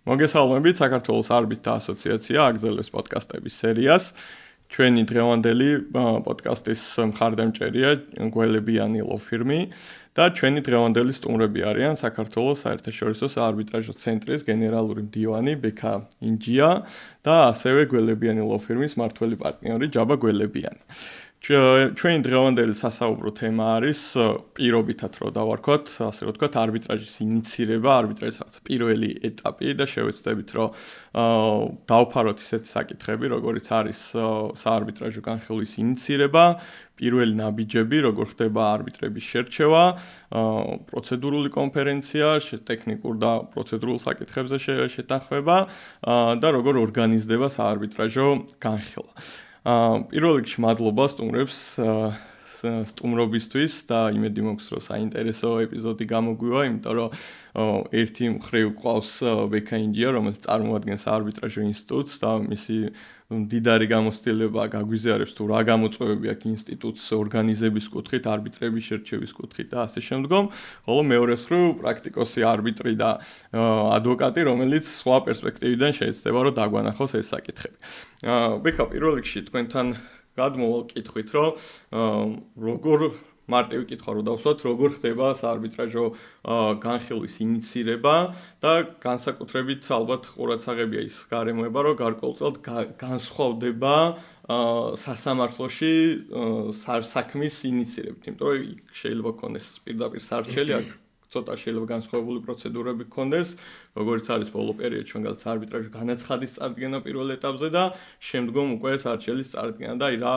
მოგესალმებით საქართველოს არბიტრთა ასოციაცია აგზელებს პოდკასტების სერიას. ჩვენი დღევანდელი პოდკასტის მხარდამჭერია გველებიანი ლოფირმი და ჩვენი დღევანდელი სტუმრები არიან საქართველოს საერთაშორისო საარბიტრაჟო ცენტრის გენერალური მდივანი ბექა ინჯია და ასევე გველებიანი ლოფირმის მმართველი პარტნიორი ჯაბა გველებიანი. ჩვენი დღევანდელი სასაუბრო თემა არის პირობითად რო დავარქვათ, ასე რომ ვთქვათ, არბიტრაჟის ინიცირება, არბიტრაჟის რაღაც პირველი ეტაპი და შევეცდებით რომ დავფაროთ ისეთი საკითხები, როგორიც არის საარბიტრაჟო განხილვის ინიცირება, პირველი ნაბიჯები, როგორ ხდება არბიტრების შერჩევა, პროცედურული კონფერენცია, ტექნიკურ და პროცედურულ საკითხებზე შეთანხმება და როგორ ორგანიზდება საარბიტრაჟო განხილვა. პირველ რიგში მადლობა სტუმრებს სტუმრობისთვის და იმედი მაქვს რომ საინტერესო ეპიზოდი გამოგვივა, იმიტომ რომ ერთი მხრივ ყავს ბექა ინჯია, რომელიც წარმოადგენს საარბიტრაჟო ინსტიტუტს და მისი მდიდარი გამოცდილება გაგვიზიარებს თუ რა გამოწვევები აქვს ინსტიტუტს ორგანიზების კუთხით, არბიტრების შერჩევის კუთხით და ასე შემდგომ, ხოლო მეორე მხრივ პრაქტიკოსი არბიტრი და ადვოკატი, რომელიც სხვა პერსპექტივიდან შეიძლება რომ დაგვანახოს ეს საკითხები. ბექა, პირველ რიგში თქვენთან გადმოვალ კითხვით, რომ როგორ მარტივი კითხვა რო დავსვათ, როგორ ხდება საარბიტრაჟო განხილვის ინიცირება და განსაკუთრებით ალბათ ყურადსაღებია ის გარემოება, რომ გარკვეულწილად განსხვავდება სასამართლოში საქმის ინიცირებით, იმიტომ რომ შეიძლება ქონდეს პირდაპირ სარჩელი, აქ ცოტა შეიძლება განსხვავებული პროცედურები გქონდეს, როგორც არის ბოლო პერიოდში მაგალითად საარბიტრაჟო განაცხადის წარდგენა პირველ ეტაპზე და შემდგომ უკვე სარჩელის წარდგენა და აი რა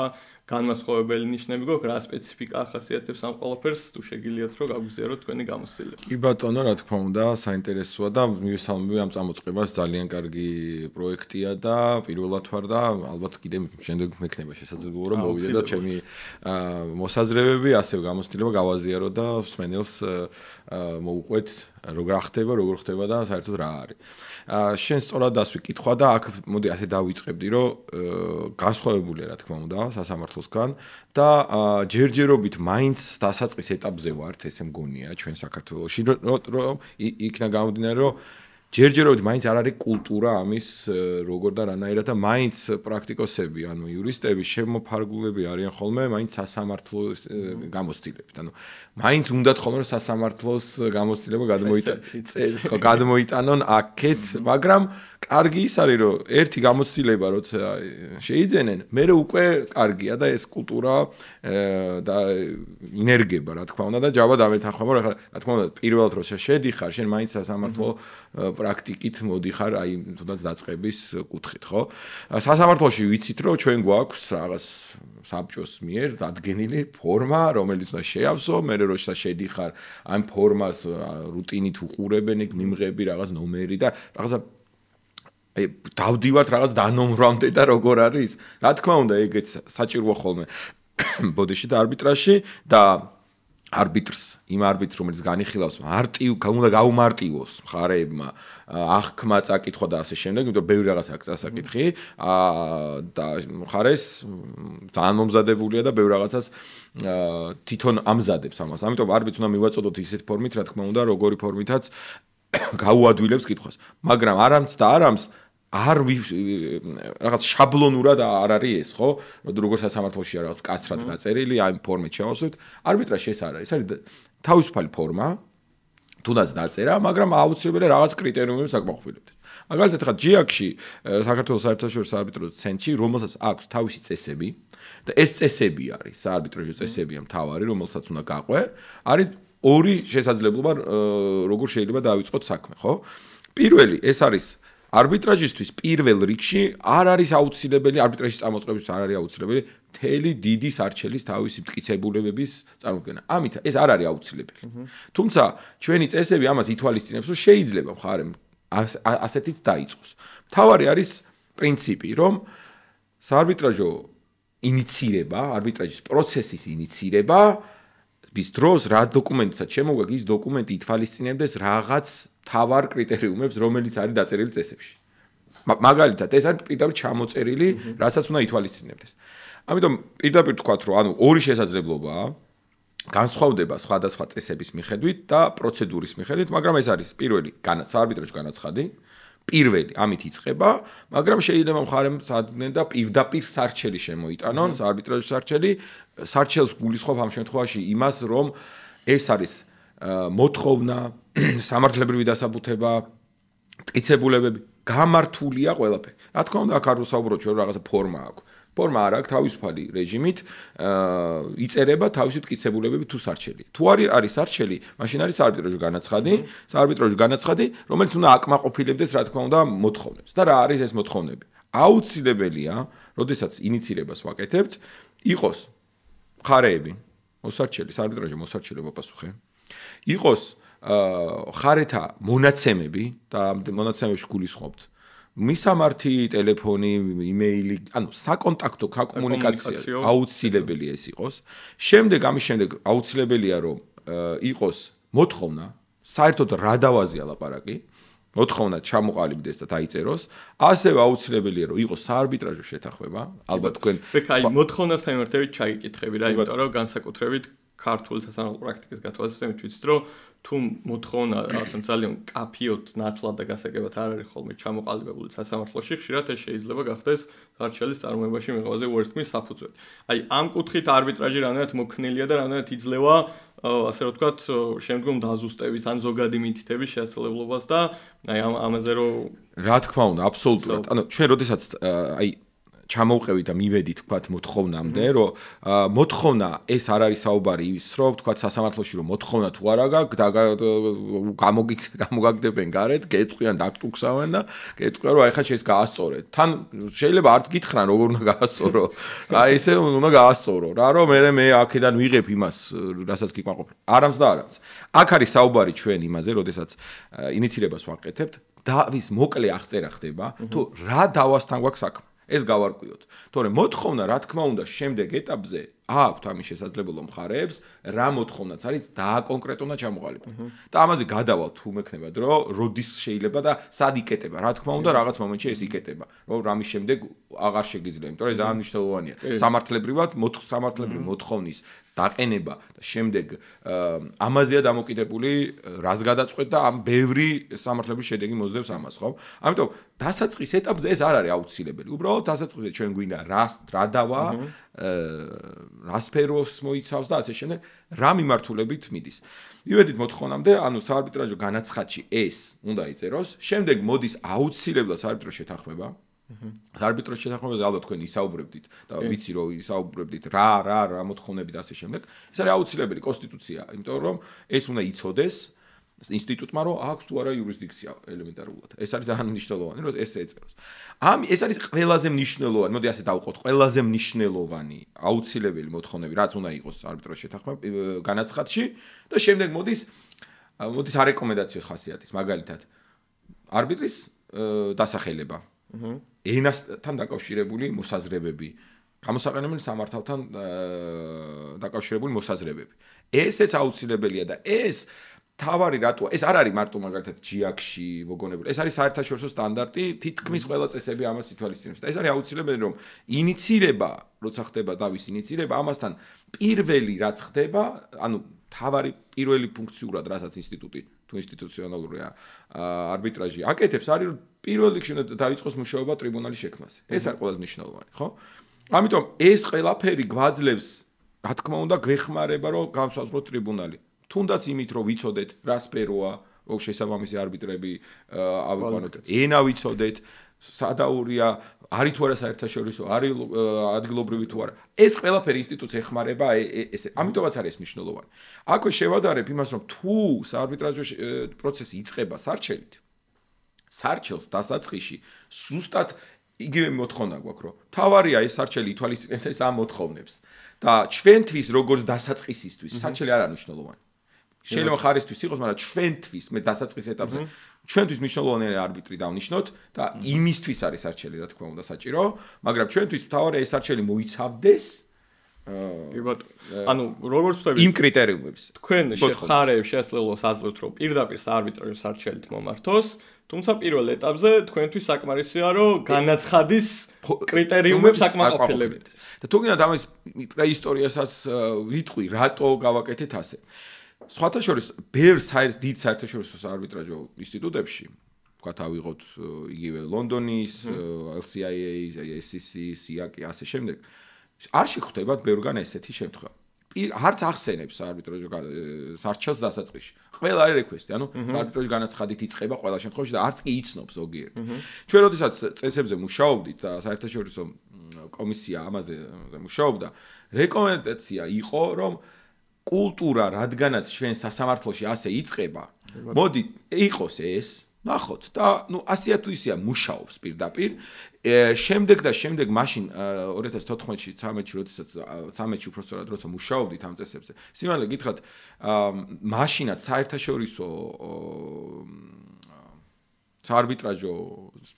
განმასხვავებელი ნიშნები გვაქვს, რა სპეციფიკა ახასიათებს ამ ყველაფერს, თუ შეგიძლიათ რომ გაგვიზიაროთ თქვენი გამოცდილება. კი ბატონო, რა თქმა უნდა, საინტერესოა და მივესალმები ამ წამოწყებას, ძალიან კარგი პროექტია და პირველად ვარ და ალბათ კიდე შემდეგ მექნება შესაძლებლობა რომ მოვიდე და ჩემი მოსაზრებები, ასევე გამოცდილება გავაზიარო და მსმენელს მოვუყვეთ როგორ ხდება და საერთოდ რა არის. შენ სწორად დასვი კითხვა და აქ მოდი ასე დავიწყებდი, რომ განსხვავებულია რა თქმა უნდა სასამართლოსგან და ჯერჯერობით მაინც დასაწყის ეტაპზე ვართ, ესე მგონია ჩვენ საქართველოში, რომ იქნა გამომდინარე, რომ ჯერჯერობით მაინც არ არის კულტურა ამის როგორ და რანაირად და მაინც პრაქტიკოსები, ანუ იურისტები შემოფარგლულები არიან ხოლმე მაინც სასამართლოს გამოცდილებით. ანუ მაინც უნდათ ხოლმე რომ სასამართლოს გამოცდილება გადმოიტანონ აქეთ, მაგრამ კარგი ის არის რომ ერთი გამოცდილება როცა შეიძენენ, მერე უკვე კარგია და ეს კულტურა და ინერგება, რა თქმა უნდა და ჯავა დამეთანხმება, რა თქმა უნდა პირველად როცა შედიხარ, შენ მაინც სასამართლო პრაქტიკით მოდიხარ აი თუნდაც დაწყების კუთხით, ხო? სასამართლოში ვიცით რომ ჩვენ გვაქვს რაღაც საბჭოს მიერ დადგენილი ფორმა, რომელიც უნდა შეავსო, მერე როცა შედიხარ, ამ ფორმას რუტინით უყურებენ, იქ მიმღები რაღაც ნომერი და რაღაცა დავდივართ რაღაც დანომრამდე და როგორ არის? რა თქმა უნდა, ეგეც საჭიროა ხოლმე ბოდიში და არბიტრაჟში და არბიტრს, იმ არბიტრს, რომელიც განიხილავს, უნდა გაუმარტივოს მხარეებმა აღქმა წაკითხვა და ასე შემდეგ, იმიტომ რომ ბევრი რაღაც აქვს წასაკითხი და მხარეს ძალიან მომზადებულია და ბევრი რაღაცას თვითონ ამზადებს ამას. ამიტომ არბიტრს უნდა მივაწოდოთ ისეთ ფორმით, რა თქმა უნდა, როგორი ფორმითაც გაუადვილებს კითხვას. მაგრამ არამც და არამც რაღაც შაბლონურად არ არის ეს, ხო? როგორ სასამართლოშია რაღაც კაცრად გაწერილი, აი ფორმით შევასვით. არბიტრაჟში ეს არ არის. ეს არის თავისუფალი ფორმა, თუნდაც დაწერა, მაგრამ აუცილებელი რაღაც კრიტერიუმებს აკმაყოფილებდეს. მაგალითად, ხა ჯიაკში, საქართველოს საერთაშორისო საარბიტრაჟო ცენტრში, რომელსაც აქვს თავისი წესები და ეს წესები არის, საარბიტრაჟო წესებია მთავარი, რომელსაც უნდა გაყვე, არის ორი შესაძლებლობა, როგორ შეიძლება დავიწყოთ საქმე, ხო? პირველი, ეს არის არბიტრაჟისთვის პირველ რიგში არ არის აუცილებელი, არბიტრაჟის წამოწყებისთვის არ არის აუცილებელი მთელი დიდი სარჩელის თავისი მტკიცებულებების წარმოქმნა. ამით ეს არ არის აუცილებელი. თუმცა ჩვენი წესები ამას ითვალისწინებს, რომ შეიძლება მხარემ ასეთით დაიწყოს. მთავარი არის პრინციპი, რომ საარბიტრაჟო ინიცირება, არბიტრაჟის პროცესის ინიცირება bis დროს რა დოკუმენტსაც შემოგვაქვს, ის დოკუმენტი ითვალისწინებდეს რაღაც თავარ კრიტერიუმებს, რომელიც არის დაწერილი წესებში. მაგალითად, ეს არის პირდაპირ ჩამოწერილი, რასაც უნდა ითვალისწინებდეს. ამიტომ პირდაპირ თქვათ, რომ ანუ ორი შესაძლებლობაა განსხვავდება სხვადასხვა წესების მიხედვით და პროცედურის მიხედვით, მაგრამ ეს არის პირველი საარბიტრაჟო განაცხადი, პირველი ამით იწყება, მაგრამ შეიძლება მხარემ სადგნენ და პირდაპირ სარჩელი შემოიტანონ, არბიტრაჟის სარჩელი, სარჩელს გულისხმობ ამ შემთხვევაში იმას, რომ ეს არის მოთხოვნა, სამართლებრივი დასაბუთება, მტკიცებულებები, გამართულია ყველაფერი. რა თქმა უნდა, აქ არ ვსაუბრობთ ჩვენ რაღაცა ფორმა აქვს. ფორმა არ აქვს თავისუფალი რეჟიმით, იწერება თავისი მტკიცებულებები თუ სარჩელი. თუ არის სარჩელი, მაშინ არის საარბიტრაჟო განაცხადი, რომელიც უნდა აკმაყოფილებდეს, რა თქმა უნდა, მოთხოვნებს. და რა არის ეს მოთხოვნები? აუცილებელია, როდესაც ინიცირებას ვაკეთებთ, იყოს მხარეები, მოსარჩელი, საარბიტრაჟო მოსარჩელი მოპასუხე. იყოს მხარეთა მონაცემები და მონაცემებში გულისხმობთ მისამართი, ტელეფონი, იმეილი, ანუ საკონტაქტო კომუნიკაცია აუცილებელი ეს იყოს. ამის შემდეგ აუცილებელია რომ იყოს მოთხოვნა, საერთოდ რა დავაზია ლაპარაკი, მოთხოვნა ჩამოყალიბდეს და დაიწეროს. ასევე აუცილებელია რომ იყოს საარბიტრაჟო შეთანხმება, ალბათ თქვენ აი მოთხოვნასთან მიმართებით ჩაიგიკითხები რა, იმიტომ რომ განსაკუთრებით ქართული სასამართლო პრაქტიკის გათვალისწინებით ვიცით რომ თუ მოთხოვნა რაღაცა ძალიან კაფიოდ ნათლად და გასაგებად არ არის ხოლმე ჩამოყალიბებული სასამართლოში, ხშირად ეს შეიძლება გახდეს სარჩელის წარმოებაში მიღებაზე უერთქმის საფუძველი. აი ამ კუთხით არბიტრაჟი რამდენად მოქნელია და რამდენად იძლევა ასე რომ ვთქვათ, შემდგომ დაზუსტების ან ზოგადი მითითების შესაძლებლობას და აი ამაზე რომ რა თქმა უნდა, აბსოლუტურად. ანუ ჩვენ როდესაც აი ჩამოვყევი და მივედი თქვათ მოთხოვნამდე, რომ მოთხოვნა ეს არ არის საუბარი ის, რომ თქვათ სასამართლოში რომ მოთხოვნა თუ არა გამოგაგდებენ გარეთ, გეტყვიან დაგტუქსავენ და გეტყვიან რომ აი ხა შეს გაასწორეთ. თან შეიძლება არც გითხრან როგორ უნდა გაასწორო. აი ესე უნდა გაასწორო. რა რომ მე აქედან ვიღებ იმას, რასაც გიკმაყოფილებ. არამც და არამც. აქ არის საუბარი ჩვენ იმაზე, როდესაც ინიცირებას ვაკეთებთ, დავის მოკლე აღწერა ხდება, თუ რა დავასთან გვაქვს საქმე. ეს გავარკვიოთ. თორემ მოთხოვნა, რა თქმა უნდა, შემდეგ ეტაპზე აქვთ ამის შესაძლებლობა მხარეებს, რა მოთხოვნაც არის დააკონკრეტონ და ჩამოყალიბოთ. და ამაზე გადავალთ თუ მექნება დრო, როდის შეიძლება და სად იკეტება. რა თქმა უნდა, რაღაც მომენტში ეს იკეტება. რომ რამის შემდეგ აღარ შეგიძლია, იმიტომ რომ ეს ძალიან მნიშვნელოვანია. სამართლებრივად სამართლებრივი მოთხოვნის დაყენება და შემდეგ ამაზეა დამოკიდებული, რას გადაწყვეტ და ამ ბევრი სამართლებრივი შედეგი მოსდევს ამას, ხო? ამიტომ დასაწყის ეტაპზე ეს არ არის აუცილებელი. უბრალოდ დასაწყისზე ჩვენ გვინდა რა დავა, რა სფეროს მოიცავს და ასე შემდეგ, რა მიმართულებით მიდის. მივედით მოთხოვნამდე, ანუ საარბიტრაჟო განაცხადში ეს უნდა იწეროს, შემდეგ მოდის აუცილებლად საარბიტრო შეთანხმება. საარბიტროს შეთანხმებაზე ალბათ თქვენ ისაუბრებდით და ვიცი რომ ისაუბრებდით რა მოთხოვნები და ასე შემდეგ. ეს არის აუცილებელი კონსტიტუცია, იმიტომ რომ ეს უნდა იცოდეს ინსტიტუტმა რომ აქვს თუ არა იურისდიქცია ელემენტარულად. ეს არის ძალიან მნიშვნელოვანი, რომ ეს ეწეროს. ეს არის ყველაზე მნიშვნელოვანი, მოდი ასე დავყოთ, ყველაზე მნიშვნელოვანი აუცილებელი მოთხოვნები, რაც უნდა იყოს საარბიტროს შეთანხმება განაცხადში და შემდეგ მოდის არეკომენდაციოს ხასიათის, მაგალითად არბიტრის დასახელება. ენასთან დაკავშირებული მოსაზრებები, გამოსაყენებელი სამართალთან დაკავშირებული მოსაზრებები. ესეც აუცილებელია და ეს თავარი რატოა? ეს არ არის მარტო მაგალითად ჯიაკში მოგონებული. ეს არის საერთაშორისო სტანდარტი, თითქმის ყველა წესები ამას ითვალისწინებს. და ეს არის აუცილებელი, რომ ინიცირება, როცა ხდება დავის ინიცირება, ამასთან პირველი რაც ხდება, ანუ თავარი პირველი ფუნქციურად, რასაც ინსტიტუტი თუ ინსტიტუციონალურია არბიტრაჟი აკეთებს, არის რომ პირველ რიგში უნდა დაიწყოს მუშაობა ტრიბუნალის შექმნაზე. ეს არის ყველაზე მნიშვნელოვანი, ხო? ამიტომ ეს ყველაფერი გვაძლევს, რა თქმა უნდა, გვეხმარება, რომ განსაზღვროთ ტრიბუნალი. თუნდაც იმით, რომ ვიცოდეთ, რა სფეროა, რომ შესაბამისი არბიტრები ავიყვანოთ, ენა ვიცოდეთ, სადაურია, არის თუ არა საერთაშორისო, არის ადგილობრივი თუ არა. ეს ყველაფერი ინსტიტუტს ეხმარება, ამიტომაც არის მნიშვნელოვანი. აქვე შევადარებ იმას, რომ თუ საარბიტრაჟო პროცესი იწყება სარჩელით, სარჩელს დასაწყისში ზუსტად იგივე მოთხოვნა გვაქვს, რომ თავარია ეს სარჩელი ითვალისწინებს ამ მოთხოვნებს და ჩვენთვის როგორც დასაწყისისთვის სარჩელი არ არის მნიშვნელოვანი. შეიძლება ხარისთვის იყოს, მაგრამ ჩვენთვის მე დასაწყის ეტაპზე ჩვენთვის მნიშვნელოვანი არბიტრი დავნიშნოთ და იმისთვის არის სარჩელი, რა თქმა უნდა, საჭირო, მაგრამ ჩვენთვის მთავარია ეს სარჩელი მოიცავდეს ანუ როგორც ვთქვი იმ კრიტერიუმებს. თქვენ მხარეებს შესაძლებლობას აძლევთ, რომ პირდაპირ საარბიტრაჟო სარჩელით მომართოს, თუმცა პირველ ეტაპზე თქვენთვის საკმარისია, რომ განაცხადის კრიტერიუმებს აკმაყოფილებთ. და თუ გინდათ ამის პრეისტორიასაც ვიტყვი, რატო გავაკეთეთ ასე. სხვათა შორის ბევრ დიდ საერთაშორისო საარბიტრაჟო ინსტიტუტებში ვთქვათ, ავიღოთ იგივე ლონდონის, LCIA, SEC, SIAC, ასე შემდეგ. არ შეხვდებათ ბევრგან ესეთი შემთხვევა. არც ახსენებს არბიტრაჟი სარჩელს დასაწყისში. ყველა არის რეკვესტი, ანუ არბიტრაჟი განაცხადით იწყება ყველა შემთხვევაში და არც კი იცნობს ზოგიერთი. ჩვენ როდესაც წესებზე მუშაობდით და საერთაშორისო კომისია ამაზე მუშაობდა, რეკომენდაცია იყო, რომ კულტურა, რადგანაც ჩვენ სასამართლოში ასე იწყება, მოდი იყოს ეს ნახოთ და ნუ ასეა თუ ისეა მუშაობს პირდაპირ შემდეგ მაშინ 2014-ში 13-ში როდესაც 13-ში უბრალოდ როცა მუშაობდით ამ წესებზე სიმართლე გითხრათ მაშინაც საერთაშორისო საარბიტრაჟო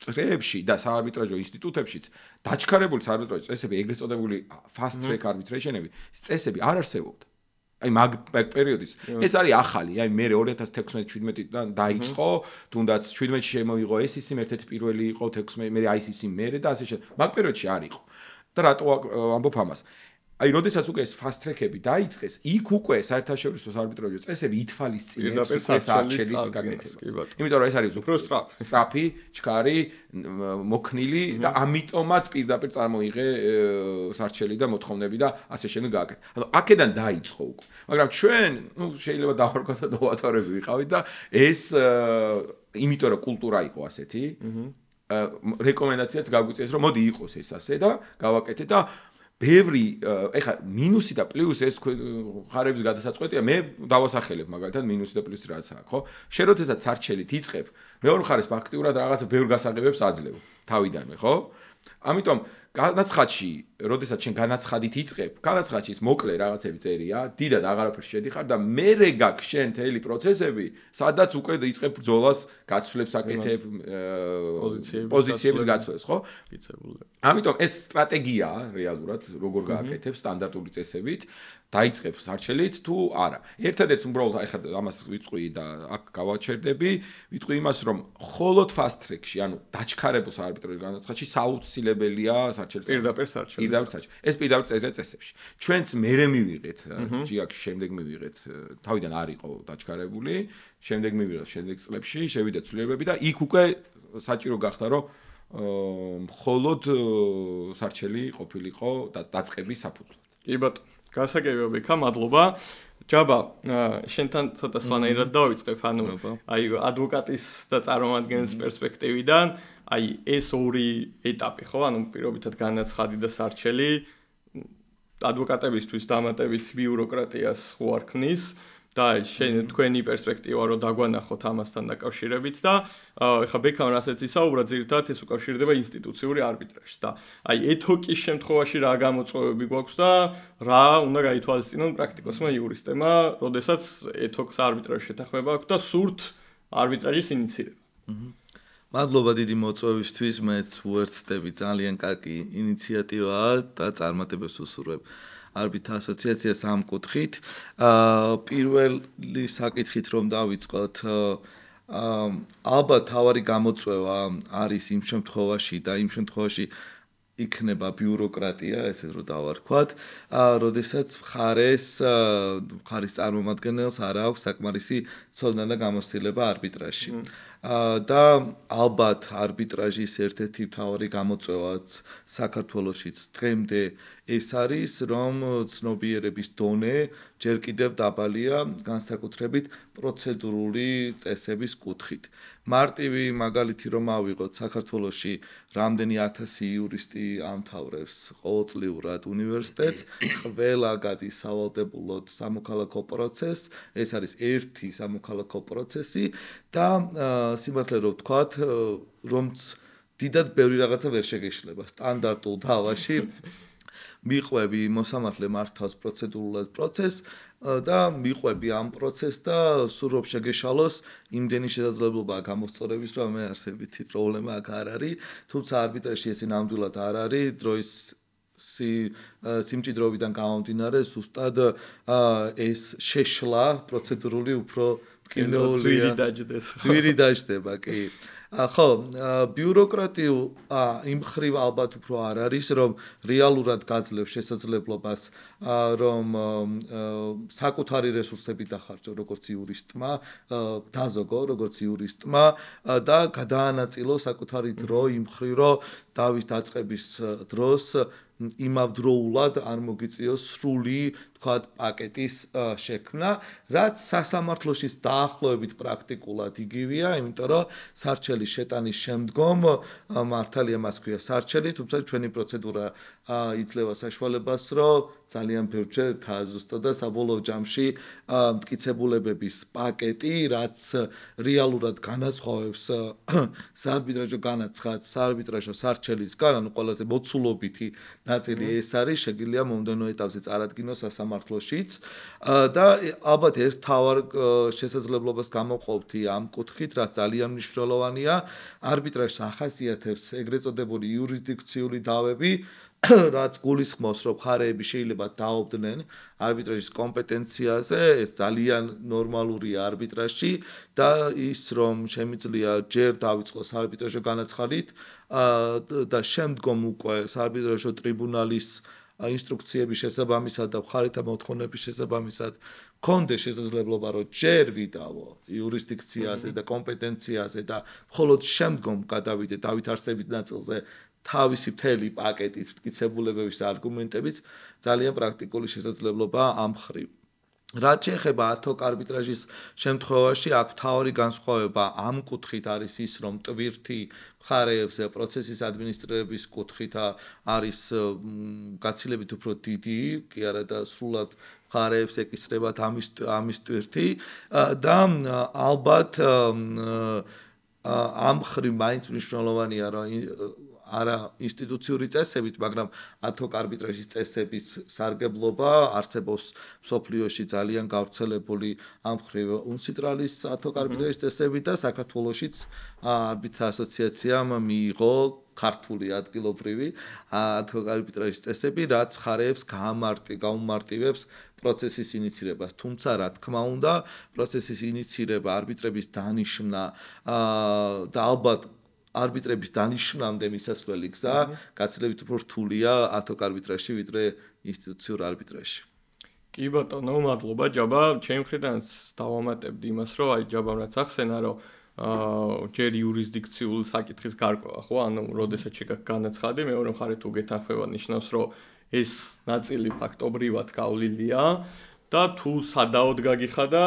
წრეებში და საარბიტრაჟო ინსტიტუტებშიც დაჩქარებული საარბიტრაჟო წესები ეგრეთ წოდებული fast track arbitration-ები წესები არ არსებობდა აი მაგ პერიოდის ეს არის ახალი აი მე 2016-17-დან დაიწყო თუნდაც 17-ში შემოიღო SEC ერთ-ერთი პირველი იყო 16 მე ICC მე და ასე შემდეგ მაგ პერიოდში არ იყო და რატო ამბობ ამას აი როდესაც უკვე ეს fast track-ები დაიწყეს იქ უკვე საერთაშორისო საარბიტრაჟო წესები ითვალისწინებს ეს არჩევის გაკეთებას იმიტომ რომ ეს არის უფრო სწრაფი ჩქარი მოქნილი და ამიტომაც პირდაპირ წარმოიღე სარჩელი და მოთხოვნები და ასე შემდეგ გააკეთა. ანუ აქედან დაიწყო უკვე. მაგრამ ჩვენ, ნუ შეიძლება დავარქოთ და დავატარები ვიყავით და ეს იმიტომ რომ კულტურა იყო ასეთი, რეკომენდაციაც გაგვიწიეს რომ მოდი იყოს ეს ასე და გავაკეთეთ და ბევრი ეხა მინუსი და პლუსი ეს ხარების გადასაწყვეტია მე დავასახელებ მაგალითად მინუსი და პლუსი რაც აქვს ხო შენ როდესაც სარჩელით იწყებ მეორე ხარეს ფაქტიურად რაღაცა ბევრ გასაღებებს აძლევ თავიდანვე ხო ამიტომ განაცხადში როდესაც შენ განაცხადით იწყებ განაცხადში ის მოკლე რაღაცები წერია დიდად აღარაფერში შედიხარ და მერე გაქვს შენ მთელი პროცესები სადაც უკვე იწყებ ბრძოლას გაცვლებს აკეთებ პოზიციების გაცვლას ხო ამიტომ ეს სტრატეგიაა რეალურად როგორ გააკეთებ სტანდარტული წესებით დაიწყებს არჩელით თუ არა ერთადერთი უბრალოდ ახლა ამას ვიტყვი და აქ გავაჩერდები ვიტყვი იმას რომ მხოლოდ fast track-ში ანუ დაჩქარებულ საარბიტრაჟო განაცხადში საუცილებელია სარჩელის პირდაპირ სარჩელი ეს პირდაპირ წერია წესებში ჩვენც მერე მივიღეთ ჯიაკში შემდეგ მივიღეთ თავიდან არ იყო დაჩქარებული შემდეგ მივიღეთ შემდეგ წლებში შევიდა ცვლილებები და იქ უკვე საჭირო გახდა რომ მხოლოდ სარჩელი ყოფილიყო და დაწყების საფუძვლად კი ბატონო გასაგებია ბექა მადლობა ჯაბა შენთან ცოტა სხვანაირად დავიწყებ ანუ აი ადვოკატის და წარმომადგენლის პერსპექტივიდან აი ეს ორი ეტაპი ხო ანუ პირობითად განაცხადი და სარჩელი ადვოკატებისთვის დამატებით ბიუროკრატიას უარქმნის და თქვენი პერსპექტივა რომ დაგვანახოთ ამასთან დაკავშირებით და ეხლა ბექამ რასაც ისაუბრა ძირითადად ეს უკავშირდება ინსტიტუციური არბიტრაჟს და აი ეთოკის შემთხვევაში რა გამოწვევები გვაქვს და რა უნდა გაითვალისწინონ პრაქტიკოსმა იურისტებმა, როდესაც ეთოქს არბიტრაჟში შეთანხმება აქვს და სურთ არბიტრაჟის ინიციირება. მადლობა დიდი მოწვევისთვის, მეც უერთდები ძალიან კარგი ინიციატივაა და წარმატებას უსურვებ. არბიტრ ასოციაციას ამ კუთხით პირველი საკითხით რომ დავიწყოთ ალბათ თავარი გამოწვევა არის იმ შემთხვევაში და იმ შემთხვევაში იქნება ბიუროკრატია ესე რომ დავარქვათ როდესაც მხარის წარმომადგენელს არ აქვს საკმარისი ცოდნა და გამოცდილება არბიტრაჟში და ალბათ არბიტრაჟის ერთ-ერთი მთავარი გამოწვევაც საქართველოშიც დღემდე ეს არის რომ ცნობიერების დონე ჯერ კიდევ დაბალია განსაკუთრებით პროცედურული წესების კუთხით მარტივი მაგალითი რომ ავიღოთ საქართველოში რამდენი 1000 იურისტი ამთავრებს ყოველწლიურად უნივერსიტეტს ყველა გადის სავალდებულოდ სამოქალაქო პროცესს ეს არის ერთი სამოქალაქო პროცესი და სიმართლე რომ ვთქვათ რომც დიდად ბევრი რაღაცა ვერ შეგეშლება სტანდარტულ დავაში მიყვები მოსამართლე მართავს პროცედურულად პროცესს და მიყვები ამ პროცესს და სულ რომ შეგეშალოს იმდენი შესაძლებლობა გამოსწორების რომ მე არსებითი პრობლემა აქ არ არის თუმცა არბიტრაჟში ეს ნამდვილად არ არის დროის სიმჭიდროვიდან გამომდინარე ზუსტად ეს შეშლა პროცედურული უფრო მტკივნეულია ძვირი დაждდება კი ხო ბიუროკრატიულ იმ ხრივ ალბათ უფრო არ არის რომ რეალურად გაძლევს შესაძლებლობას რომ საკუთარი რესურსები დახარჯო როგორც იურისტმა დაზოგო როგორც იურისტმა და გადაანაწილო საკუთარი დრო იმ ხრივ რომ დავის დაწყების დროს იმავდროულად არ მოგიწიოს სრული თქვათ პაკეტის შექმნა რაც სასამართლოშიც დაახლოებით პრაქტიკულად იგივეა იმიტომ რომ სარჩელის შეტანის შემდგომ მართალია მას ქვია სარჩელი თუმცა ჩვენი პროცედურა იძლევა საშუალებას რომ ძალიან ბევრჯერ თაზუსტო და საბოლოო ჯამში მტკიცებულებების პაკეტი რაც რეალურად განასხვავებს საარბიტრაჟო განაცხადს საარბიტრაჟო სარჩელისგან ანუ ყველაზე მოცულობითი ნაწილი ეს არის შეგიძლია მომდენო ეტაპზე წარადგინოს სასამართლოშიც და ალბათ ერთ თავარ შესაძლებლობას გამოვყოფთი ამ კუთხით რაც ძალიან მნიშვნელოვანია არბიტრაჟს ახასიათებს ეგრეთ წოდებული იურისდიქციული დავები რაც გულისხმობს რომ მხარეები შეიძლება დაობდნენ არბიტრაჟის კომპეტენციაზე ეს ძალიან ნორმალურია არბიტრაჟში და ის რომ შემიძლია ჯერ დაიწყოს არბიტრაჟო განაცხადით და შემდგომ უკვე საარბიტრაჟო ტრიბუნალის ინსტრუქციების შესაბამისად და მხარეთა მოთხოვნების შესაბამისად კონდეს შესაძლებლობა რომ ჯერ ვიდავო იურისდიქციაზე და კომპეტენციაზე და მხოლოდ შემდგომ გადავიდე დავითარსებით ნაწილზე თავისი მთელი პაკეტით მტკიცებულებების და არგუმენტებით ძალიან პრაქტიკული შესაძლებლობა ამ ხრივ. რაც შეეხება ad-hoc არბიტრაჟის შემთხვევაში აქ მთავარი განსხვავება ამ კუთხით არის ის რომ ტვირთი მხარეებზე პროცესის ადმინისტრირების კუთხით არის გაცილებით უფრო დიდი კი არა და სრულად მხარეებს ეკისრებათ ამის ტვირთი და ალბათ ამ ხრივ მაინც მნიშვნელოვანია რომ არა ინსტიტუციური წესებით, მაგრამ ad-hoc არბიტრაჟის წესების სარგებლობა არსებობს მსოფლიოში ძალიან გავრცელებული ამ ხრივ უნციტრალის ad-hoc არბიტრაჟის წესები და საქართველოშიც არბიტრაჟ ასოციაციამ მიიღო ქართული ადგილობრივი ad-hoc არბიტრაჟის წესები, რაც მხარეებს გაუმარტივებს პროცესის ინიცირებას. თუმცა, რა თქმა უნდა, პროცესის ინიცირება, არბიტრების დანიშვნა და ალბათ არბიტრების დანიშვნამდე მისასვლელი გზა გაცილებით უფრო რთულია ad-hoc არბიტრაჟში ვიდრე ინსტიტუციურ არბიტრაჟში. კი ბატონო, მადლობა ჯაბა, ჩემი მხრიდანაც დავამატებდი იმას, რომ აი ჯაბამ რაც ახსენა, რომ ჯერ იურისდიქციული საკითხის გარკვევა, ხო, ანუ როდესაც შეგაქვს განაცხადი, მეორე მხარე თუ გეთანხმება ნიშნავს, რომ ეს ნაწილი ფაქტობრივად გავლილია და თუ სადაოდ გაგიხადა,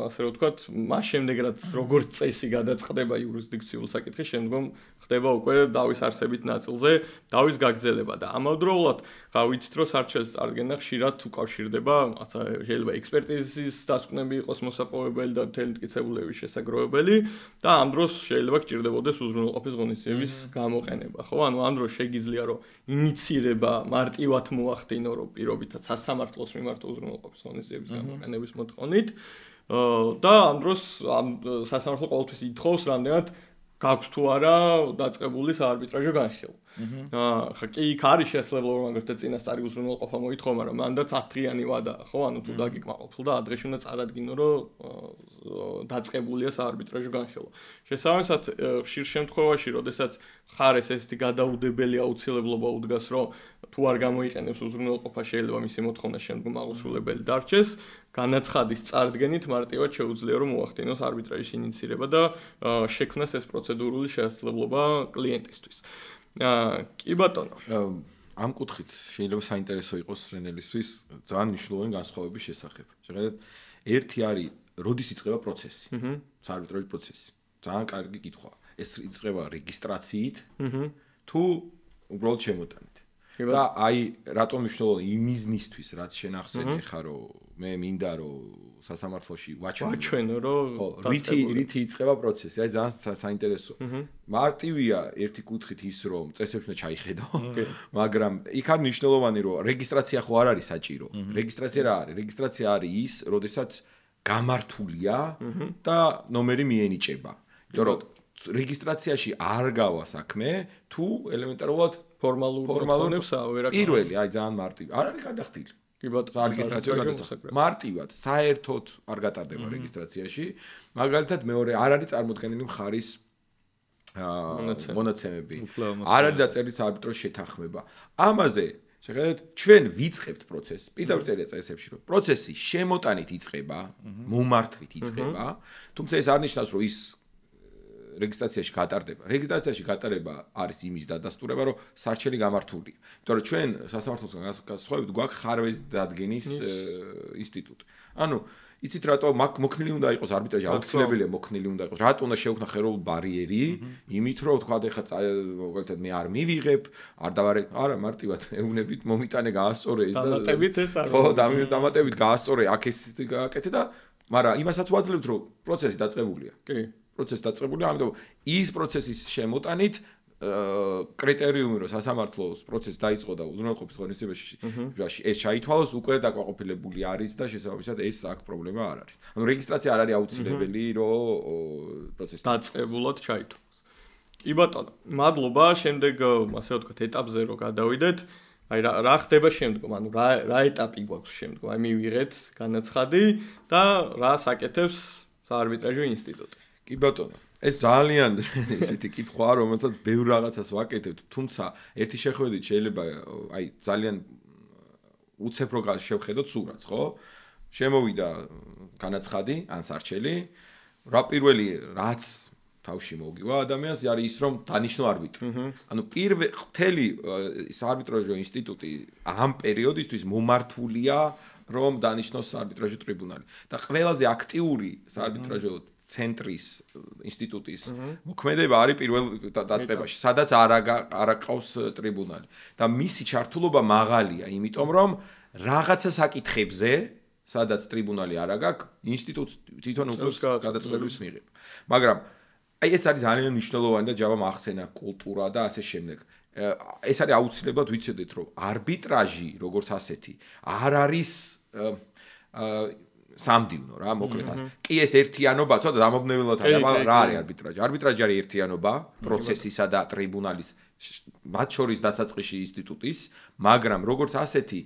ასე რომ ვთქვათ, მას შემდეგ რაც როგორც წესი გადაწყდება იურისდიქციულ საკითხის, შემდგომ ხდება უკვე დავის არსებით ნაწილზე დავის გაგრძელება და ამავდროულად, ხა ვიცით რომ სარჩელის წარდგენა ხშირად უკავშირდება, რაღაცა შეიძლება ექსპერტიზის დასკვნები იყოს მოსაპოვებელი და მთელი მტკიცებულების შესაგროვებელი და ამ დროს შეიძლება გჭირდებოდეს უზრუნველყოფის ღონისძიების გამოყენება, ხო? ანუ ამ დროს შეგიძლია რომ ინიცირება მარტივად მოახდინო, რომ პირობითად სასამართლოს მიმართ უზრუნველყოფის ღონისძიების გამოყენების მოთხოვნით და ამ დროს სასამართლო ყოველთვის ითხოვს რამდენად გაქვს თუ არა დაწყებული საარბიტრაჟო განხილვა. ხა კი იქ არის შესაძლებლობა რომ მაგალითად წინასწარი უზრუნველყოფა მოითხოვა, მაგრამ მანდაც 10 დღიანი ვადაა, ხო? ანუ თუ დაგიკმაყოფილ და ადრეში უნდა წარადგინო, რომ დაწყებულია საარბიტრაჟო განხილვა. შესაბამისად, ხშირ შემთხვევაში, როდესაც მხარეს ესეთი გადაუდებელი აუცილებლობა უდგას, რომ თუ არ გამოიყენებს უზრუნველყოფა, შეიძლება მისი მოთხოვნა შემდგომ აუსრულებელი დარჩეს. განაცხადის წარდგენით მარტივად შეუძლია რომ მოახდინოს არბიტრაჟის ინიცირება და შექმნას ეს პროცედურული შესაძლებლობა კლიენტისთვის. კი ბატონო. ამ კუთხით შეიძლება საინტერესო იყოს რენელისთვის ძალიან მნიშვნელოვანი განსხვავების შესახებ. შეხედეთ, ერთი არის, როდის იწყება პროცესი. საარბიტრაჟის პროცესი. ძალიან კარგი კითხვაა. ეს იწყება რეგისტრაციით თუ უბრალოდ შემოტანით. და აი რატომ მნიშვნელოვანი იმიზნისთვის რაც შენ ახსენე ხარ რომ მე მინდა რომ სასამართლოში ვაჩვენო რომ რითი იწყება პროცესი აი ძალიან საინტერესო მარტივია ერთი კუთხით ის რომ წესებს უნდა ჩაიხედო მაგრამ იქ არის მნიშვნელოვანი რომ რეგისტრაცია ხო არ არის საჭირო რეგისტრაცია რა არის რეგისტრაცია არის ის როდესაც გამართულია და ნომერი მიენიჭება იმიტომ რომ რეგისტრაციაში არ გავა საქმე თუ ელემენტარულად ფორმალურ მოთხოვნებს ვერ აკეთებ. პირველი, აი ძალიან მარტივი. არ არის გადახდილი. კი ბატონო, სარეგისტრაციო გადასახადი. მარტივად, საერთოდ არ გატარდება რეგისტრაციაში. მაგალითად, მეორე არ არის წარმოქმნილი მხარის მონაცემები. არ არის დაწერილი საარბიტრო შეთანხმება. ამაზე შეხედეთ, ჩვენ ვიწყებთ პროცესს, პირდაპირ წერია წესებში, რომ პროცესი შემოტანით იწყება, მომართვით იწყება, თუმცა ეს არ ნიშნავს, რომ ის რეგისტრაციაში გატარდება. რეგისტრაციაში გატარება არის იმის დადასტურება, რომ სარჩელი გამართულია. იმიტომ რომ ჩვენ სასამართლოსგან გასხვავებით გვაქვს ხარვეზ დადგენის ინსტიტუტი. ანუ იცით რატო მოქნილი უნდა იყოს არბიტრაჟი, აუცილებელია მოქნილი უნდა იყოს. რატო უნდა შევქნა ხელოვნური ბარიერი? იმით რომ თქვა ეხლა მაგალითად მე არ მივიღებ, არ დავარე, არა მარტივად ეუბნებით მომიტანე გაასწორე ეს და დამატებით ეს არის. ხო, დამატებით გაასწორე, აქ ეს გააკეთე და მაგრამ იმასაც ვაძლევთ რომ პროცესი დაწყებულია. კი. პროცესი დაწყებულია, ამიტომ ის პროცესის შემოტანით კრიტერიუმი რომ სასამართლოს პროცესი დაიწყო და უზრუნველყოფის ღონისძიებაში ეს ჩაითვალოს უკვე დაკმაყოფილებული არის და შესაბამისად ეს აქ პრობლემა არ არის. ანუ რეგისტრაცია არ არის აუცილებელი რომ პროცესი დაწყებულად ჩაითვალოს. კი ბატონო, მადლობა. შემდეგ ასე ვთქვათ ეტაპზე რომ გადავიდეთ, აი რა ხდება შემდგომ, ანუ რა ეტაპი გვაქვს შემდგომ? აი მივიღეთ განაცხადი და რას აკეთებს საარბიტრაჟო ინსტიტუტი. კი ბატონო, ეს ძალიან ესეთი კითხვაა, რომელსაც ბევრ რაღაცას ვაკეთებთ, თუმცა ერთი შეხედვით შეიძლება აი ძალიან უცებ რო შევხედოთ სურათს, ხო? შემოვიდა განაცხადი ან სარჩელი, რა პირველი რაც თავში მოგივა ადამიანს არის ის რომ დანიშნო არბიტრი. ანუ მთელი საარბიტრაჟო ინსტიტუტი ამ პერიოდისთვის მომართულია რომ დანიშნოს საარბიტრაჟო ტრიბუნალი. და ყველაზე აქტიური საარბიტრაჟო ცენტრის ინსტიტუტის მოქმედება არის პირველ დაწყებაში, სადაც არ აკავს ტრიბუნალი. და მისი ჩართულობა მაღალია, იმიტომ რომ რაღაცა საკითხებზე, სადაც ტრიბუნალი არ აქვს, ინსტიტუტს თვითონ უკვე გადაწყვეტილებას მიიღება. მაგრამ აი ეს არის ძალიან მნიშვნელოვანი და ჯავამ ახსენა კულტურა და ასე შემდეგ. ეს არის აუცილებლად ვიცოდეთ, რომ არბიტრაჟი, როგორც ასეთი, არ არის სამდივნო რა, მოკლედ ასე. კი ეს ერთიანობა, ცოტა დამობნევლად არის, მაგრამ რა არის არბიტრაჟი? არბიტრაჟი არის ერთიანობა პროცესისა და ტრიბუნალის, მათ შორის დასაწყისში ინსტიტუტის, მაგრამ როგორც ასეთი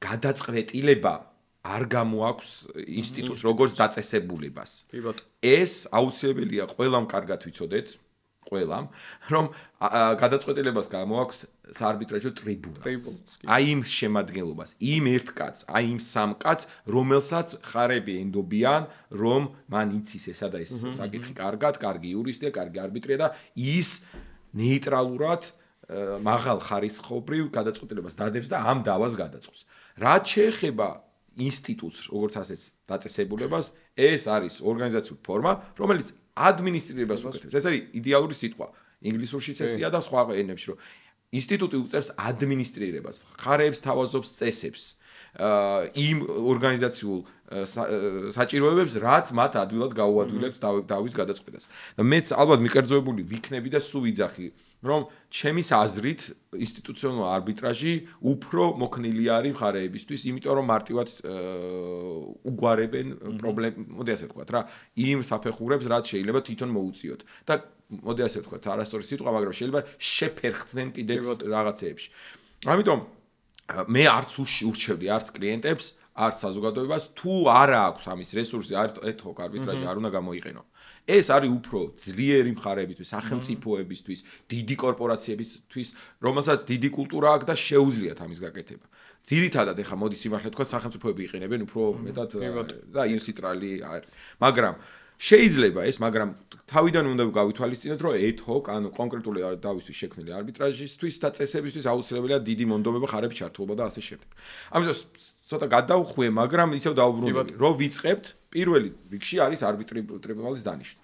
გადაწყვეტილება არ გამოაქვს ინსტიტუტს როგორც დაწესებულებას. ეს აუცილებელია ყველამ კარგად ვიცოდეთ, ყველამ, რომ გადაწყვეტილებას გამოაქვს საარბიტრაჟო ტრიბუნალს. აი იმ შემადგენლობას, იმ ერთ კაცს, აი იმ სამ კაცს, რომელსაც ხარები ენდობიან, რომ მან იცის ესა და ეს საკითხი კარგად, კარგი იურისტია, კარგი არბიტრია და ის ნეიტრალურად მაღალ ხარისხობრივ გადაწყვეტილებას დადებს და ამ დავას გადაწყობს. რაც შეეხება ინსტიტუტს, როგორც ასეც დაწესებულებას, ეს არის ორგანიზაციული ფორმა, რომელიც ადმინისტრირებას უკეთებს. ეს არის იდეალური სიტყვა. ინგლისურშიც ესია და სხვა ენებში, რომ ინსტიტუტი უწევს ადმინისტრირებას, ხარებს თავაზობს წესებს, იმ ორგანიზაციულ საჭიროებებს, რაც მათ ადვილად გაუადვილებს დავის გადაწყვეტას. და მეც ალბათ მიკერძოებული ვიქნები და სულ ვიძახი, რომ ჩემის აზრით ინსტიტუციონალური არბიტრაჟი უფრო მოქნილი არის მხარეებისთვის, იმიტომ რომ მარტივად უგვარებენ პრობლემ, მოდი ასე ვთქვათ რა, იმ საფეხურებს, რაც შეიძლება თვითონ მოუწიოთ. და მოდი ასე ვთქვათ, არასწორი სიტყვა, მაგრამ შეიძლება შეფერხდნენ კიდეც რაღაცეებში. ამიტომ მე არც ურჩევდი არც კლიენტებს, არც საზოგადოებას, თუ არა აქვს ამის რესურსი, ad-hoc არბიტრაჟი არ უნდა გამოიყენო. ეს არის უფრო ძლიერი მხარეებისთვის, სახელმწიფოებისთვის, დიდი კორპორაციებისთვის, რომელსაც დიდი კულტურა აქვს და შეუძლიათ ამის გაკეთება. ძირითადად ეხა მოდი სიმართლე ვთქვათ, სახელმწიფოები იყენებენ უფრო მეტად და ინსიტრალი არის. მაგრამ შეიძლება ეს, მაგრამ თავიდან უნდა გავითვალისწინოთ, რომ ad-hoc, ანუ კონკრეტული დავისთვის შექმნილი არბიტრაჟისთვის და წესებისთვის აუცილებელია დიდი მონდომება, ხარების ჩართულობა და ასე შემდეგ. ამიტომ ცოტა გადავხვიე, მაგრამ ისევ დავუბრუნდი, რომ ვიწყებთ, პირველი რიგში არის არბიტრაჟის დანიშვნა.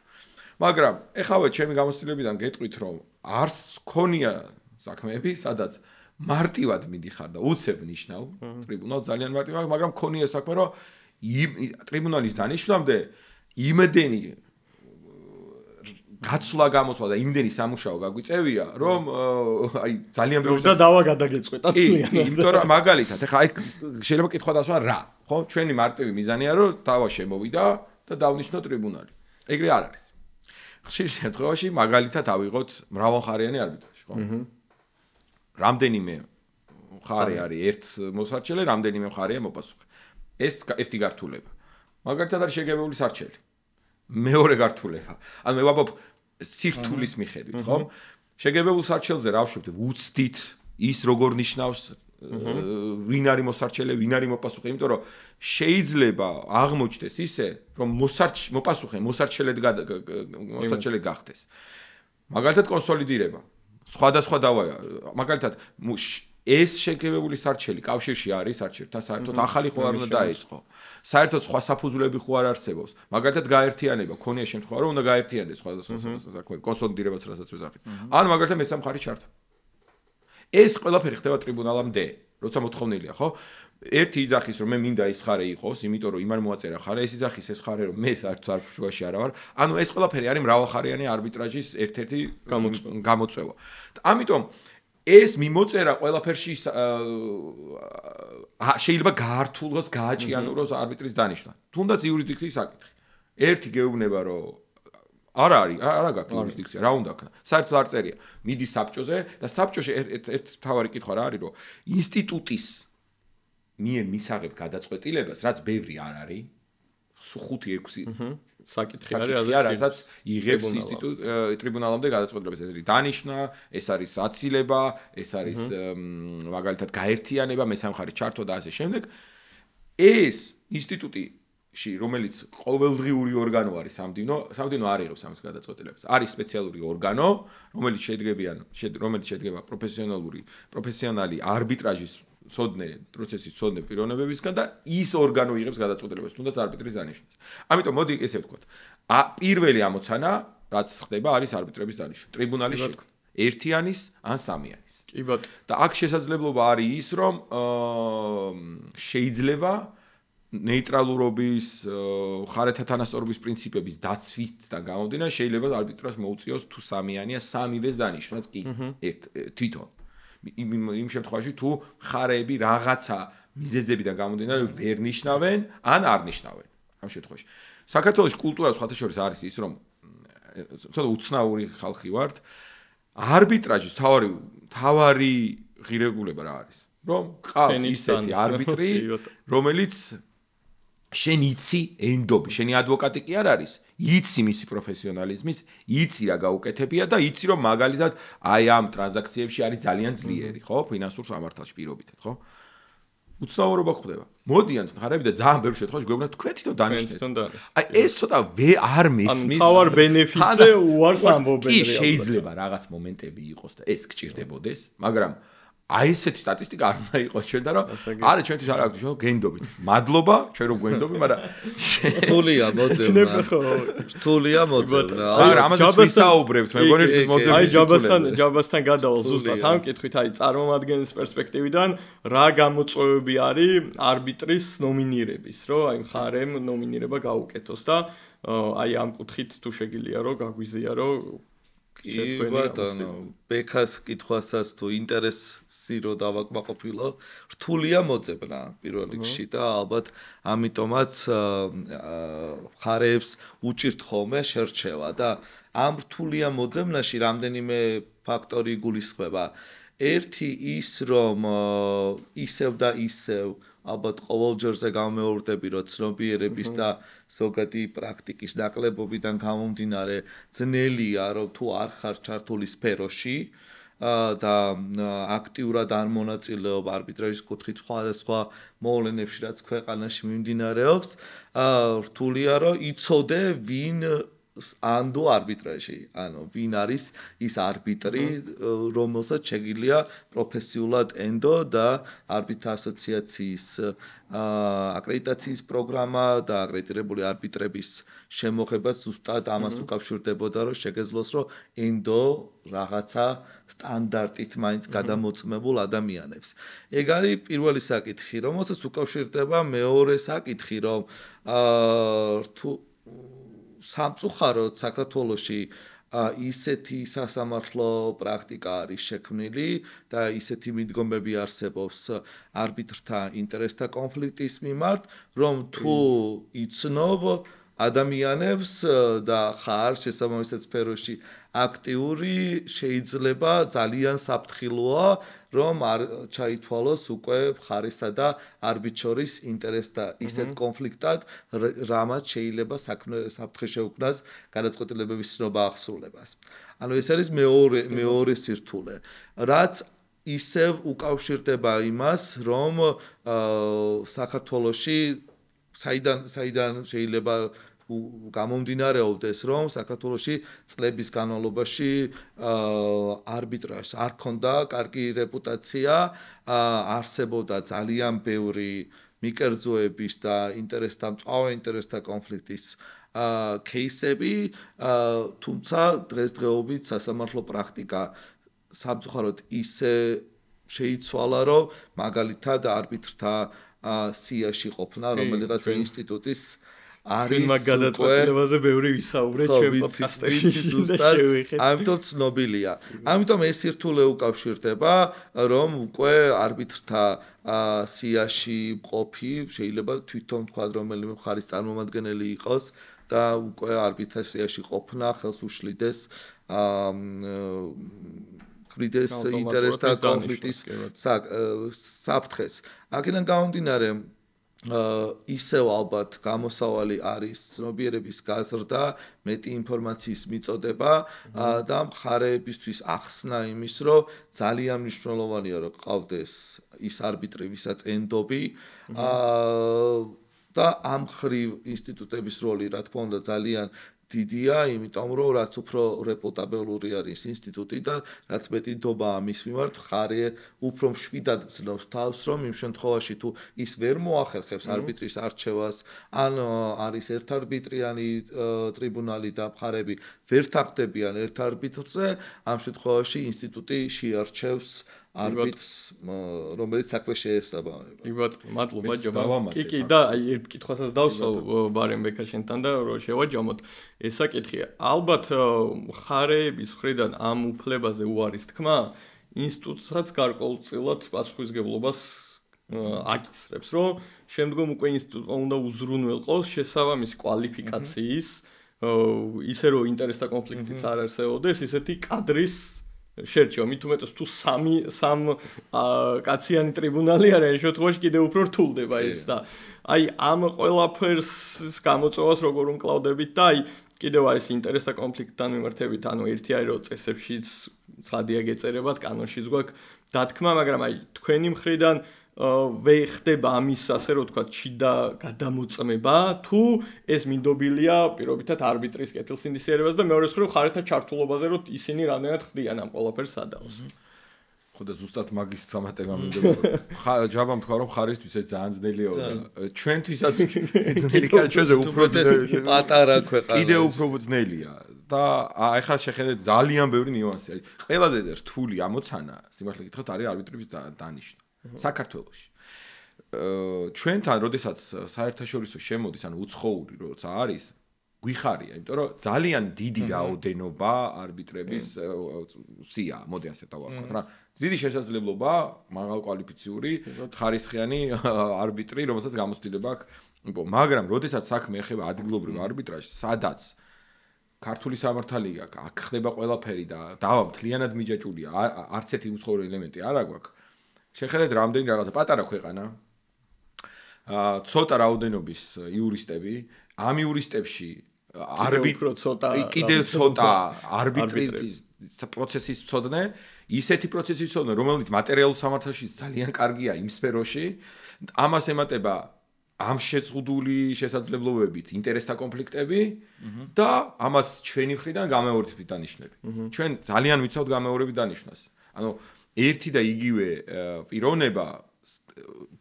მაგრამ ეხავე ჩემი გამოცდილებიდან გეტყვით, რომ არც ქონია საქმეები, სადაც მარტივად მიდიხარ და უცებ ნიშნავ ტრიბუნალს ძალიან მარტივად, მაგრამ ქონია საქმე, რომ ტრიბუნალის დანიშვნამდე იმდენი გაცვლა გამოსვლა და იმდენი სამუშაო გაგვიწევია, რომ აი ძალიან ბევრი და დავა გადაგეწყვეტა თვლიან. იმიტომ რომ მაგალითად, ეხლა აი შეიძლება კითხვა დასვა რა, ხო? ჩვენი მარტივი მიზანია, რომ დავა შემოვიდა და დავნიშნო ტრიბუნალი. ეგრე არ არის. ხშირ შემთხვევაში მაგალითად ავიღოთ მრავალხარიანი არბიტრაჟი, ხო? რამდენიმე მხარე არის ერთ მოსარჩელე, რამდენიმე მხარეა მოპასუხე. ეს ერთი გართულება. მაგალითად არის შეგებებული სარჩელი. მეორე გართულება. ანუ მე ვამბობ სირთულის მიხედვით, ხო? შეგებებულ სარჩელზე რა ვშვებთ? უცდით ის როგორ ნიშნავს ვინ არის მოსარჩელე, ვინ არის მოპასუხე, იმიტომ რომ შეიძლება აღმოჩნდეს ისე, რომ მოსარჩელე გახდეს. მაგალითად კონსოლიდირება. სხვადასხვა დავაა. მაგალითად ეს შეგებებული სარჩელი კავშირში არის სარჩელთან, საერთოდ ახალი ხო არ უნდა დაიწყო. საერთოდ სხვა საფუძვლები ხო არ არსებობს. მაგალითად გაერთიანება, ქონია შემთხვევა, რომ უნდა გაერთიანდეს სხვადასხვა საქმეები, კონსოლიდირებაც რასაც ვეძახით. ანუ მაგალითად მესამე მხარი ჩართვა. ეს ყველაფერი ხდება ტრიბუნალამდე, როცა მოთხოვნილია, ხო? ერთი იძახის, რომ მე მინდა ის ხარე იყოს, იმიტომ რომ იმან მოაწერა ხარე, ეს იძახის ეს ხარე, რომ მე საერთოდ არ შუაში არა ვარ. ანუ ეს ყველაფერი არის მრავალხარიანი არბიტრაჟის ერთ-ერთი გამოწვევა. ამიტომ ეს მიმოწერა ყველაფერში შეიძლება გაართულოს, გააჭიანუროს არბიტრის დანიშვნა. თუნდაც იურისდიქციის საკითხი. ერთი გეუბნება, რომ არა გაქვს იურისდიქცია, რა უნდა ქნა. საერთოდ არ წერია. მიდის საბჭოზე და საბჭოში ერთ თავარი კითხვა რა არის, რომ ინსტიტუტის მიერ მისაღებ გადაწყვეტილებას, რაც ბევრი არ არის, 5-6 საკითხი არის, რასაც იღებს ინსტიტუტი ტრიბუნალამდე გადაწყვეტილებას. ეს არის დანიშვნა, ეს არის აცილება, ეს არის მაგალითად გაერთიანება, მესამე მხარის ჩართვა და ასე შემდეგ. ეს ინსტიტუტი რომელიც ყოველდღიური ორგანო არის სამდივნო არ იღებს ამის გადაწყვეტილებას. არის სპეციალური ორგანო, რომელიც შედგება პროფესიონალი არბიტრაჟის პროცესის ცოდნე პიროვნებებისგან და ის ორგანო იღებს გადაწყვეტილებას, თუნდაც არბიტრის დანიშვნას. ამიტომ მოდი ესე ვთქვათ. პირველი ამოცანა, რაც ხდება, არის არბიტრების დანიშვნა. ტრიბუნალის შექმნა. ერთიანის ან სამიანის. კი ბატონო. და აქ შესაძლებლობა არის ის, რომ შეიძლება ნეიტრალურობის, ხარეთა თანასწორობის პრინციპების დაცვისთან გამომდინარე, შეიძლება არბიტრაჟს მოუწიოს თუ სამიანია, სამივეს დანიშნოს კი თვითონ. იმ შემთხვევაში თუ მხარეები რაღაცა მიზეზებიდან გამომდინარე ვერ ნიშნავენ ან არ ნიშნავენ. ამ შემთხვევაში. საქართველოს კულტურა სხვათა შორის არის ის, რომ ცოტა უცნაური ხალხი ვართ. არბიტრაჟის თავარი ღირებულება რა არის? რომ ყავს ისეთი არბიტრი, რომელიც შენ იცი ენდობი, შენი ადვოკატი კი არ არის, იცი მისი პროფესიონალიზმის, იცი რა გაუკეთებია და იცი რომ მაგალითად აი ამ ტრანზაქციებში არის ძალიან ძლიერი, ხო? ფინანსურ სამართალში პირობითად, ხო? უცნაურობა ხდება. მოდიან მხარეები და ძალიან ბევრ შემთხვევაში გვეუბნათ თქვენ თვითონ დანიშნეთ. აი ეს ცოტა არ მისმის. თავარ ბენეფიტზე უარს ამბობენ რეალურად. კი შეიძლება რაღაც მომენტები იყოს და ეს გჭირდებოდეს, მაგრამ აი ესეთი სტატისტიკა არ უნდა იყოს ჩვენ და რომ არა ჩვენთვის არ აქვს გენდობით. მადლობა, ჩვენ რომ გვენდობი, მაგრამ რთულია მოძებნა. რთულია მოძებნა. მაგრამ ამაზე ვისაუბრებთ, მე მგონი ეს მოძებნა. აი ჯაბასთან გადავალ ზუსტად ამ კითხვით, აი წარმომადგენლის პერსპექტივიდან რა გამოწვევები არის არბიტრის ნომინირების, რომ აი მხარემ ნომინირება გაუკეთოს და აი ამ კუთხით თუ შეგიძლია რომ გაგვიზია რომ კი ბატონო, ბექას კითხვასაც თუ ინტერესი რო დავაკმაყოფილო, რთულია მოძებნა პირველ რიგში და ალბათ ამიტომაც მხარეებს უჭირთ ხოლმე შერჩევა და ამ რთულია მოძებნაში რამდენიმე ფაქტორი გულისხმება. ერთი ის რომ ისევ და ისევ ალბათ ყოველჯერზე გამეორდები რომ ცნობიერების და ზოგადი პრაქტიკის ნაკლებობიდან გამომდინარე ძნელია რომ თუ არ ხარ ჩართული სფეროში და აქტიურად არ მონაწილეობ არბიტრაჟის კუთხით სხვადასხვა მოვლენებში რაც ქვეყანაში მიმდინარეობს რთულია რომ იცოდე ვინ ანდო არბიტრაჟი, ანუ ვინ არის ის არბიტრი, რომელსაც შეგიძლია პროფესიულად ენდო და არბიტრ ასოციაციის აკრედიტაციის პროგრამა და აკრედიტებული არბიტრების შემოღება ზუსტად ამას უკავშირდებოდა, რომ შეგეძლოს, რომ ენდო რაღაცა სტანდარტით მაინც გადამოწმებულ ადამიანებს. ეგ არის პირველი საკითხი, რომელსაც უკავშირდება მეორე საკითხი, რომ თუ სამწუხაროდ საქართველოში ისეთი სასამართლო პრაქტიკა არის შექმნილი და ისეთი მიდგომები არსებობს არბიტრთა ინტერესთა კონფლიქტის მიმართ, რომ თუ იცნობ ადამიანებს და ხარ შესაბამისად სფეროში აქტიური შეიძლება ძალიან საფრთხილოა რომ არ ჩაითვალოს უკვე მხარესა და არბიტრორის ინტერესს და ისეთ კონფლიქტად რამაც შეიძლება საფრთხე შეუქმნას გადაწყვეტილებების ცნობა აღსრულებას. ანუ ეს არის მეორე სირთულე, რაც ისევ უკავშირდება იმას, რომ საქართველოში საიდან შეიძლება გამომდინარეობდეს, რომ საქართველოში წლების განმავლობაში არბიტრაჟს არ ქონდა კარგი რეპუტაცია, არსებობდა ძალიან ბევრი მიკერძოების და ინტერესთა კონფლიქტის кейსები, თუმცა დღესდღეობით სასამართლო პრაქტიკა სამწუხაროდ ისე შეიცვალა, რომ მაგალითად არბიტრთა სიაში ყოფნა რომელიღაც ინსტიტუტის არის გადაწყვეტილებაზე ბევრი ვისაუბრეთ ჩვენ პოდკასტებში და შევეხეთ. ამიტომ ცნობილია. ამიტომ ეს სირთულე უკავშირდება, რომ უკვე არბიტრთა სიაში ყოფი შეიძლება თვითონ თქვა რომელიმე მხარის წარმომადგენელი იყოს და უკვე არბიტრთა სიაში ყოფნა ხელს უშლიდეს ინტერესთა კონფლიქტის საფრთხეს. აქედან გამომდინარე ისევ ალბათ გამოსავალი არის ცნობიერების გაზრდა, მეტი ინფორმაციის მიწოდება და მხარეებისთვის ახსნა იმის, რომ ძალიან მნიშვნელოვანია რომ ყავდეს ის არბიტრი, ვისაც ენდობი და ამ მხრივ ინსტიტუტების როლი, რა თქმა უნდა, ძალიან დიდია, იმიტომ რომ რაც უფრო რეპუტაბელური არის ინსტიტუტი და რაც მეტი ნდობა ამის მიმართ, მხარე უფრო მშვიდად გრძნობს თავს, რომ იმ შემთხვევაში თუ ის ვერ მოახერხებს არბიტრის არჩევას, ან არის ერთარბიტრიანი ტრიბუნალი და მხარეები ვერ თაყდებიან ერთ არბიტრზე, ამ შემთხვევაში ინსტიტუტი შეარჩევს არბიტრს, რომელიც საქმე შეესაბამება. იბათ, მადლობა ჯობია. კი, და აი ერთ კითხვასაც დავსვავ ბარემ ბექა შენთან და რომ შევაჯამოთ ეს საკითხი. ალბათ მხარეების მხრიდან ამ უფლებაზე უარის თქმა ინსტიტუტსაც გარკვეულწილად პასუხისგებლობას აკისრებს, რომ შემდგომ უკვე ინსტიტუტმა უნდა უზრუნველყოს შესაბამისი კვალიფიკაციის, ისე რომ ინტერესთა კონფლიქტიც არ არსებობდეს, ისეთი კადრის შერჩევა, მით უმეტეს თუ სამ კაციანი ტრიბუნალი არის, ამ შემთხვევაში კიდევ უფრო რთულდება ეს და აი ამ ყველაფერს გამოწვევას როგორ უმკლავდებით და აი კიდევ არის ინტერესთა კონფლიქტთან მიმართებით, ანუ ერთი არის რომ წესებშიც ცხადია გეწერებათ, კანონშიც გვაქვს დათქმა, მაგრამ აი თქვენი მხრიდან ვეხდება ამის ასე რომ თქვა ჩიდა გადამოწმება თუ ეს მინდობილია პირობითად არბიტრის კეთილსინდისიერებას და მეორე მხრივ ხარეთა ჩართულობაზე რომ ისინი რამდენად ხდიან ამ ყველაფერს სადავს. ხო და ზუსტად მაგის სამატება მინდობა. ჯაბამ თქვა რომ ხარისთვის ეს ძალიან ძნელია და ჩვენთვისაც ძნელი კი არა, ჩვენზე უფრო პატარა ქვეყანა. კიდევ უფრო ძნელია და ახლა შეხედეთ ძალიან ბევრი ნიუანსი არის. ყველაზე რთული ამოცანა, სიმართლე გითხრათ, არის არბიტრების დანიშნა. საქართველოში. ჩვენთან, როდესაც საერთაშორისო შემოდის, ანუ უცხოური როცა არის, გვიხარია, იმიტომ რომ ძალიან დიდი რაოდენობა არბიტრების სია, მოდი ასე დავარქვათ რა. დიდი შესაძლებლობა მაღალკვალიფიციური ხარისხიანი არბიტრი, რომელსაც გამოცდილება აქვს. მაგრამ როდესაც საქმე ეხება ადგილობრივ არბიტრაჟს, სადაც ქართული სამართალი აქვს, აქ ხდება ყველაფერი და დავა მთლიანად მიჯაჭულია, არც ერთი უცხოური ელემენტი არ აქვს. შეხედეთ რამდენი რაღაცა პატარა ქვეყანა. ცოტა რაოდენობის იურისტები, ამ იურისტებში კიდევ ცოტა არბიტრის პროცესის ცოდნე, ისეთი პროცესის ცოდნე, რომელიც მატერიალურ სამართალში ძალიან კარგია იმ სფეროში, ამას ემატება ამ შეზღუდული შესაძლებლობებით ინტერესთა კონფლიქტები და ამას ჩვენი მხრიდან გამეორებით დანიშნები. ჩვენ ძალიან ვიცავთ გამეორებით დანიშნას. ანუ ერთი და იგივე პიროვნება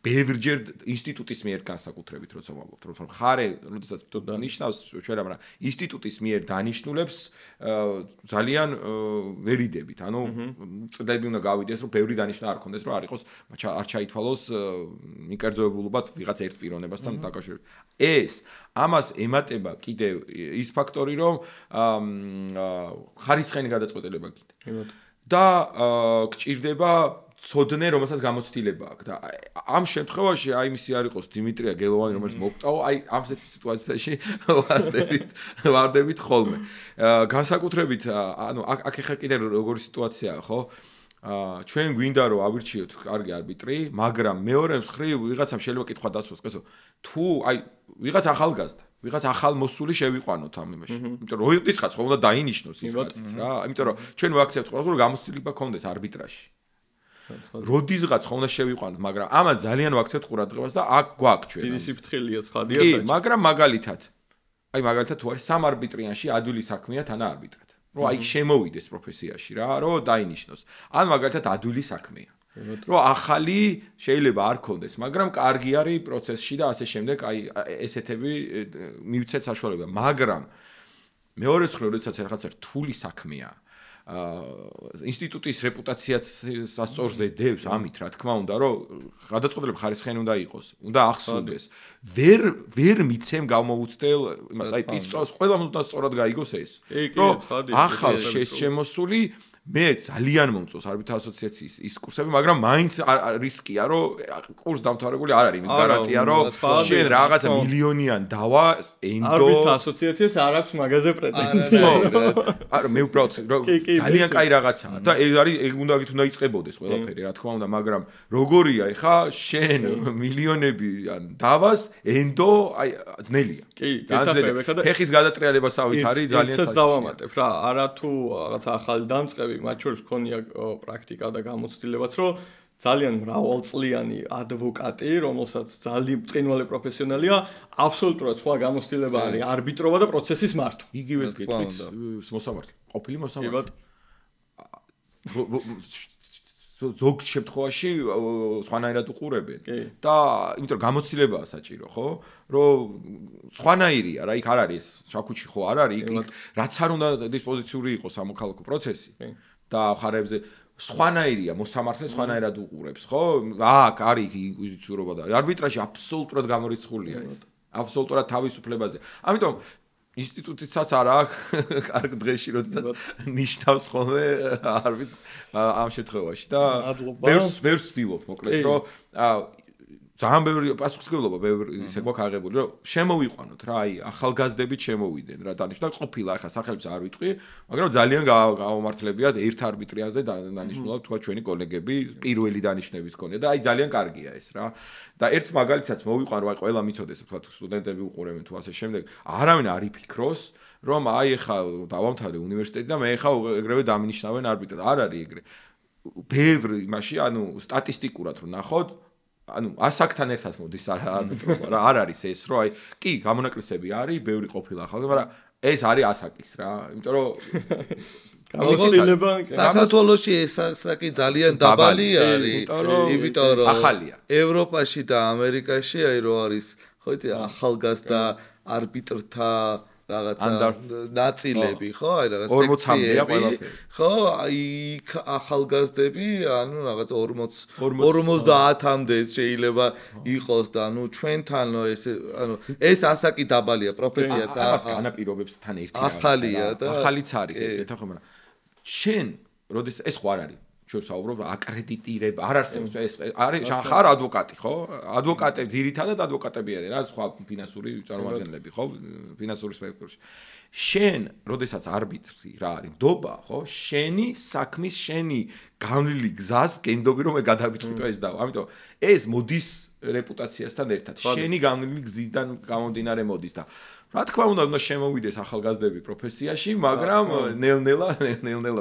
ბევრჯერ ინსტიტუტის მიერ განსაკუთრებით როცა ვამბობთ, რომ ხარე, როდესაც ნიშნავს ჩვენ რა, ინსტიტუტის მიერ დანიშნულებს ძალიან ვერიდებით. ანუ წლები უნდა გავიდეს, რომ ბევრი დანიშნა არ ქონდეს, რომ არ იყოს არ ჩაითვალოს მიკერძოებულობა ვიღაც ერთ პიროვნებასთან დაკავშირებით. ეს ამას ემატება კიდევ ის ფაქტორი, რომ ხარისხიანი გადაწყვეტილება კიდე. და გჭირდება ცოდნე, რომელსაც გამოცდილება აქვს და ამ შემთხვევაში აი მისი არ იყოს დიმიტრია გელოვანი, რომელიც მოკტაო, აი ამ სიტუაციაში ვარდებით ხოლმე. განსაკუთრებით, ანუ აქ ეხლა კიდე როგორი სიტუაციაა, ხო? ჩვენ გვინდა რომ ავირჩიოთ კარგი არბიტრი, მაგრამ მეორე მხრივ ვიღაცამ შეიძლება კითხვა დასვას, კაცო, თუ აი ვიღაც ახალგაზრდა, ვიღაც ახალმოსული შევიყვანოთ ამ იმაში. იმიტომ რომ როდის ხაც ხო უნდა დაინიშნოს ის კაციც რა. იმიტომ რომ ჩვენ ვაქცევთ ყველას რომ გამოცდილება გქონდეს არბიტრაჟში. როდისღაც ხო უნდა შევიყვანოთ, მაგრამ ამას ძალიან ვაქცევთ ყურადღებას და აქ გვაქვს ჩვენ. დიდი სიფრთხილეა ცხადია კი, მაგრამ მაგალითად თუ არის სამ არბიტრიანში ადვილი საქმეა თანა არბიტრად. რომ აი შემოვიდეს პროფესიაში რა, რომ დაინიშნოს. ან მაგალითად ადვილი საქმეა. რომ ახალი შეიძლება არ ქონდეს, მაგრამ კარგი არის პროცესში და ასე შემდეგ, აი ესეთები მივცეთ საშუალება, მაგრამ მეორე მხრივ, როდესაც რაღაცა რთული საქმეა, ინსტიტუტის რეპუტაციაც სასწორზე დევს ამით, რა თქმა უნდა, რომ გადაწყვეტილება ხარისხიანი უნდა იყოს, უნდა ახსოვდეს. ვერ მიცემ გამოუცდელ იმას, აი პიცოს ყველა უნდა სწორად გაიგოს ეს. რომ ახალ შემოსული მე ძალიან მომწონს არბიტრ ასოციაციის ის კურსები, მაგრამ მაინც რისკია, რომ კურს დამთავრებული არ არის, იმის გარანტია, რომ შენ რაღაცა მილიონიან დავა ენდო არბიტრ ასოციაციას არ აქვს მაგაზე პრეტენზია. არა, მე უბრალოდ ძალიან კაი რაღაცაა და ეგ არის, ეგ უნდა იწყებოდეს ყველაფერი, რა თქმა უნდა, მაგრამ როგორია ეხა შენ მილიონები ან დავას ენდო აი ძნელია. კი, გეტაფებ ეხა და ფეხის გადატრიალებასავით არის ძალიან საჭირო. დავამატებ რა, არა თუ რაღაცა ახალი დამწყები მათ შორის ქონია პრაქტიკა და გამოცდილებაც, რომ ძალიან მრავალწლიანი ადვოკატი, რომელსაც ძალიან ბრწყინვალე პროფესიონალია, აბსოლუტურად სხვა გამოცდილება არის არბიტრობა და პროცესის მართვა. იგივეს გეტყვით მოსამართლე. ყოფილი მოსამართლე. ზოგ შემთხვევაში სხვანაირად უყურებენ და იმიტომ რომ გამოცდილებაა საჭირო, ხო? რომ სხვანაირია რა, იქ არ არის შაქუჩი ხო არ არის, იქ რაც არ უნდა დისპოზიციური იყოს სამოქალაქო პროცესი და ხარებზე სხვანაირია მოსამართლე სხვანაირად უყურებს, ხო? აქ არის ინკვიზიციურობა და არბიტრაჟი აბსოლუტურად გამორიცხულია ეს. აბსოლუტურად თავისუფლებაზე. ამიტომ ინსტიტუტიცაც არ აქვს კარგ დღეში, როდესაც ნიშნავს ხოლმე არბიტრს ამ შემთხვევაში და ვერც ვცდილობ მოკლედ, რომ ძალიან ბევრი პასუხისმგებლობა ბევრი ისე გვაქვს აღებული, რომ შემოვიყვანოთ რა, აი ახალგაზრდებით შემოვიდნენ რა დანიშნა ყოფილა, ახლა სახელმწიფოს არ ვიტყვი, მაგრამ ძალიან გამომართლებიათ ერთ არბიტრიანზე დანიშნულად თქვა ჩვენი კოლეგები, პირველი დანიშნების ქონია და აი ძალიან კარგია ეს რა. და ერთ მაგალითსაც მოვიყვან, რომ აი ყველა მიცოდეს, თქვა სტუდენტები უყურებენ თუ ასე შემდეგ, არავინ არ იფიქროს, რომ აი ახლა დავამთავრე უნივერსიტეტი და მე ახლა ეგრევე დამინიშნავენ არბიტრად. არ არის ეგრე. ბევრი იმაში, ანუ სტატისტიკურად რო ნახოთ, ანუ ასაკთან ერთად მოდის არბიტრობა რა, არ არის ეს, რომ აი კი გამონაკლისები არის, ბევრი ყოფილა ახალგაზრდა, მაგრამ ეს არის ასაკის რა, იმიტომ რომ გამოცდილება საქართველოში ეს ასაკი ძალიან დაბალი არის, იმიტომ რომ ახალია. ევროპაში და ამერიკაში აი რო არის, ხო იცი, ახალგაზრდა არბიტრთა რაღაცა ნაწილები, ხო, აი რაღაც სექციები, ხო, აი ახალგაზრდები, ანუ რაღაც 50-მდე შეიძლება იყოს და ანუ ჩვენთან ეს ასაკი დაბალია, პროფესიაც ამას განაპირობებს თან ერთი ახალია და ახალიც არის, ეთახო, მაგრამ შენ, როდეს ეს ხო არ არის ჩვენ საუბრობ აკრედიტირება არ არსებობს ეს არის ხარ ადვოკატი ხო ადვოკატები ძირითადად ადვოკატები არიან რა სხვა ფინანსური წარმომადგენლები ხო ფინანსური სპექტრში შენ როდესაც არბიტრი რა არის ნდობა ხო შენი საქმის შენი განვლილი გზას გენდობი რომ გადავიწყვიტო ეს დავა ამიტომ ეს მოდის რეპუტაციასთან ერთად შენი განვლილი გზიდან გამომდინარე მოდის და რა თქმა უნდა შემოვიდეს ახალგაზრდები პროფესიაში მაგრამ ნელ-ნელა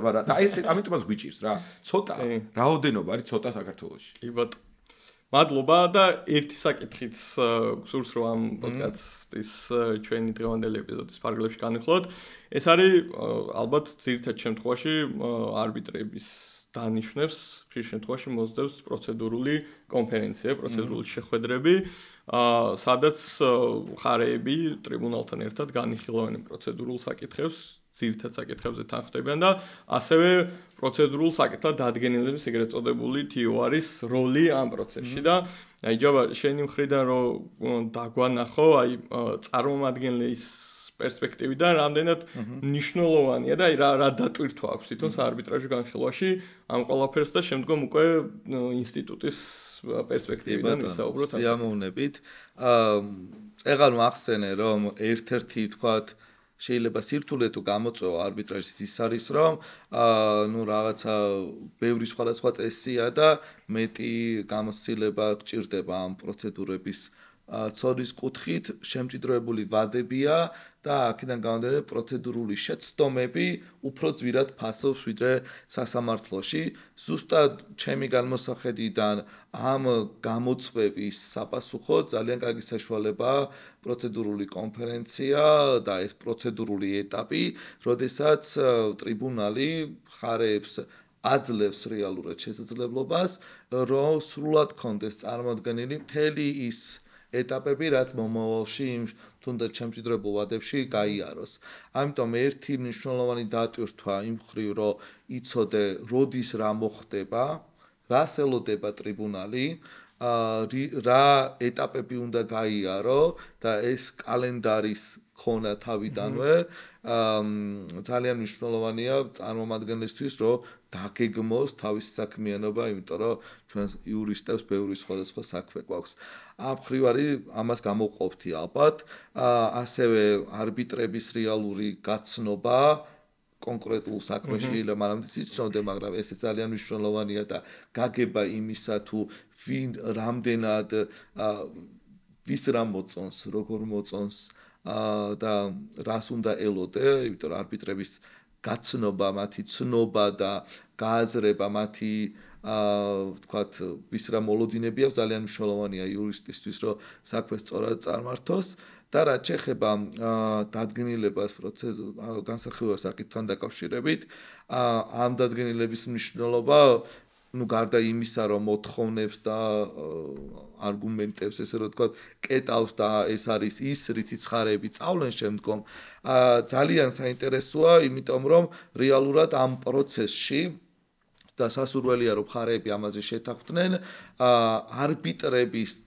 მაგრამ და ეს ამიტომაც გვიჭირს რა ცოტა რაოდენობა არის ცოტა საქართველოში კი ბატონო მადლობა და ერთი საკითხიც გსურს რომ ამ პოდკასტის ჩვენი დღევანდელი ეპიზოდის ფარგლებში განვიხილოთ ეს არის ალბათ ძირითად შემთხვევაში არბიტრების დანიშნებს ხშირ შემთხვევაში მოსდევს პროცედურული კონფერენცია პროცედურული შეხვედრები სადაც მხარეები ტრიბუნალთან ერთად განიხილავენ პროცედურულ საკითხებს ძირითად საკითხებზე თანხმდებიან და ასევე პროცედურულ საკითხად დადგენილების ეგრეთ წოდებული TOR-ის როლი ამ პროცესში და აი ჯობა შენი მხრიდან რომ დაგვანახო აი წარმომადგენლის პერსპექტივიდან რამდენად მნიშვნელოვანია და რა დატვირთვა აქვს თვითონ საარბიტრაჟო განხილვაში ამ ყველაფერს და შემდგომ უკვე ინსტიტუტის პერსპექტივიდან ვისაუბროთ. სიამოვნებით. წეგან მახსენე რომ ერთ-ერთი თქვათ შეიძლება სირთულე თუ გამოწვევა არბიტრაჟის ის არის რომ რაღაცა ბევრი სხვადასხვა წესია და მეტი გამოცდილება გჭირდება ამ პროცედურების ცოდვის კუთხით შემჭიდროებული ვადებია და აქედან გამომდინარე პროცედურული შეცდომები უფრო ძვირად ფასობს ვიდრე სასამართლოში. ზუსტად ჩემი განმოსახედიდან ამ გამოწვევის საპასუხო ძალიან კარგი საშუალებაა პროცედურული კონფერენცია და ეს პროცედურული ეტაპი, როდესაც ტრიბუნალი ხარებს აძლევს რეალურად შესაძლებლობას, რომ სრულად კონდეს წარმოდგენილი მთელი ის ეტაპები, რაც მომავალში თუნდაც შემჭიდროებულ ვადებში გაიაროს. ამიტომ ერთი მნიშვნელოვანი დატვირთვა იმ მხრივ, რომ იცოდე, როდის რა მოხდება, რას ელოდება ტრიბუნალი, რა ეტაპები უნდა გაიარო და ეს კალენდარის ქონა თავიდანვე ძალიან მნიშვნელოვანია წარმომადგენლისთვის, რომ დაგეგმოს თავისი საქმიანობა, იმიტომ რომ ჩვენ იურისტებს ბევრი სხვადასხვა საქმე გვაქვს. ამ მხრივ არის ამას გამოვყოფთი ალბათ, ასევე არბიტრების რეალური გაცნობა კონკრეტულ საქმეში შეიძლება მანამდე იცნოდე, მაგრამ ეს ძალიან მნიშვნელოვანია და გაგება იმისა თუ ვინ რამდენად ვის რა მოწონს, როგორ მოწონს და რას უნდა ელოდე, იმიტომ რომ არბიტრების გაცნობა, მათი ცნობა და გააზრება მათი ვთქვათ, ვის რა მოლოდინები აქვს ძალიან მნიშვნელოვანია იურისტისთვის, რომ საქმე სწორად წარმართოს. და რაც შეეხება დადგენილებას განსახილველ საკითხთან დაკავშირებით, ამ დადგენილების მნიშვნელობა გარდა იმისა, რომ მოთხოვნებს და არგუმენტებს, ესე რომ ვთქვათ, კეტავს და ეს არის ის, რითიც ხარები წავლენ შემდგომ, ძალიან საინტერესოა, იმიტომ რომ რეალურად ამ პროცესში და სასურველია, რომ ხარები ამაზე შეთანხმდნენ, არბიტრების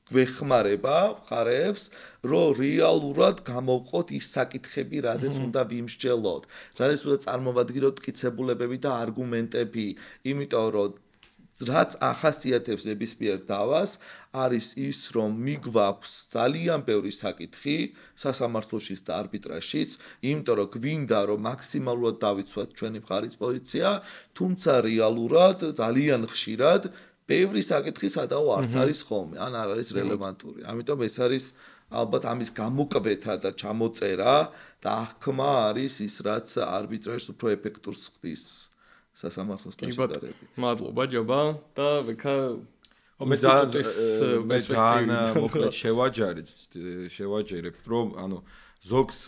გვეხმარება ხარებს, რომ რეალურად გამოვყოთ ის საკითხები, რაზეც უნდა ვიმსჯელოთ, რაზეც უნდა წარმოვადგინოთ მტკიცებულებები და არგუმენტები, იმიტომ რომ რაც ახასიათებს ნებისმიერ დავას, არის ის, რომ მიგვაქვს ძალიან ბევრი საკითხი სასამართლოშიც და არბიტრაჟშიც, იმიტომ რომ გვინდა, რომ მაქსიმალურად დავიცვათ ჩვენი მხარის პოზიცია, თუმცა რეალურად ძალიან ხშირად ბევრი საკითხი სადაო არც არის ხოლმე, ან არ არის რელევანტური. ამიტომ ეს არის ალბათ ამის გამოკვეთა და ჩამოწერა და აღქმა არის ის, რაც არბიტრაჟს უფრო ეფექტურს ხდის სასამართლოსთან შედარებით. მადლობა ჯობა და ვექა მე ძალიან მოკლედ შევაჯერებ, რომ ანუ ზოგს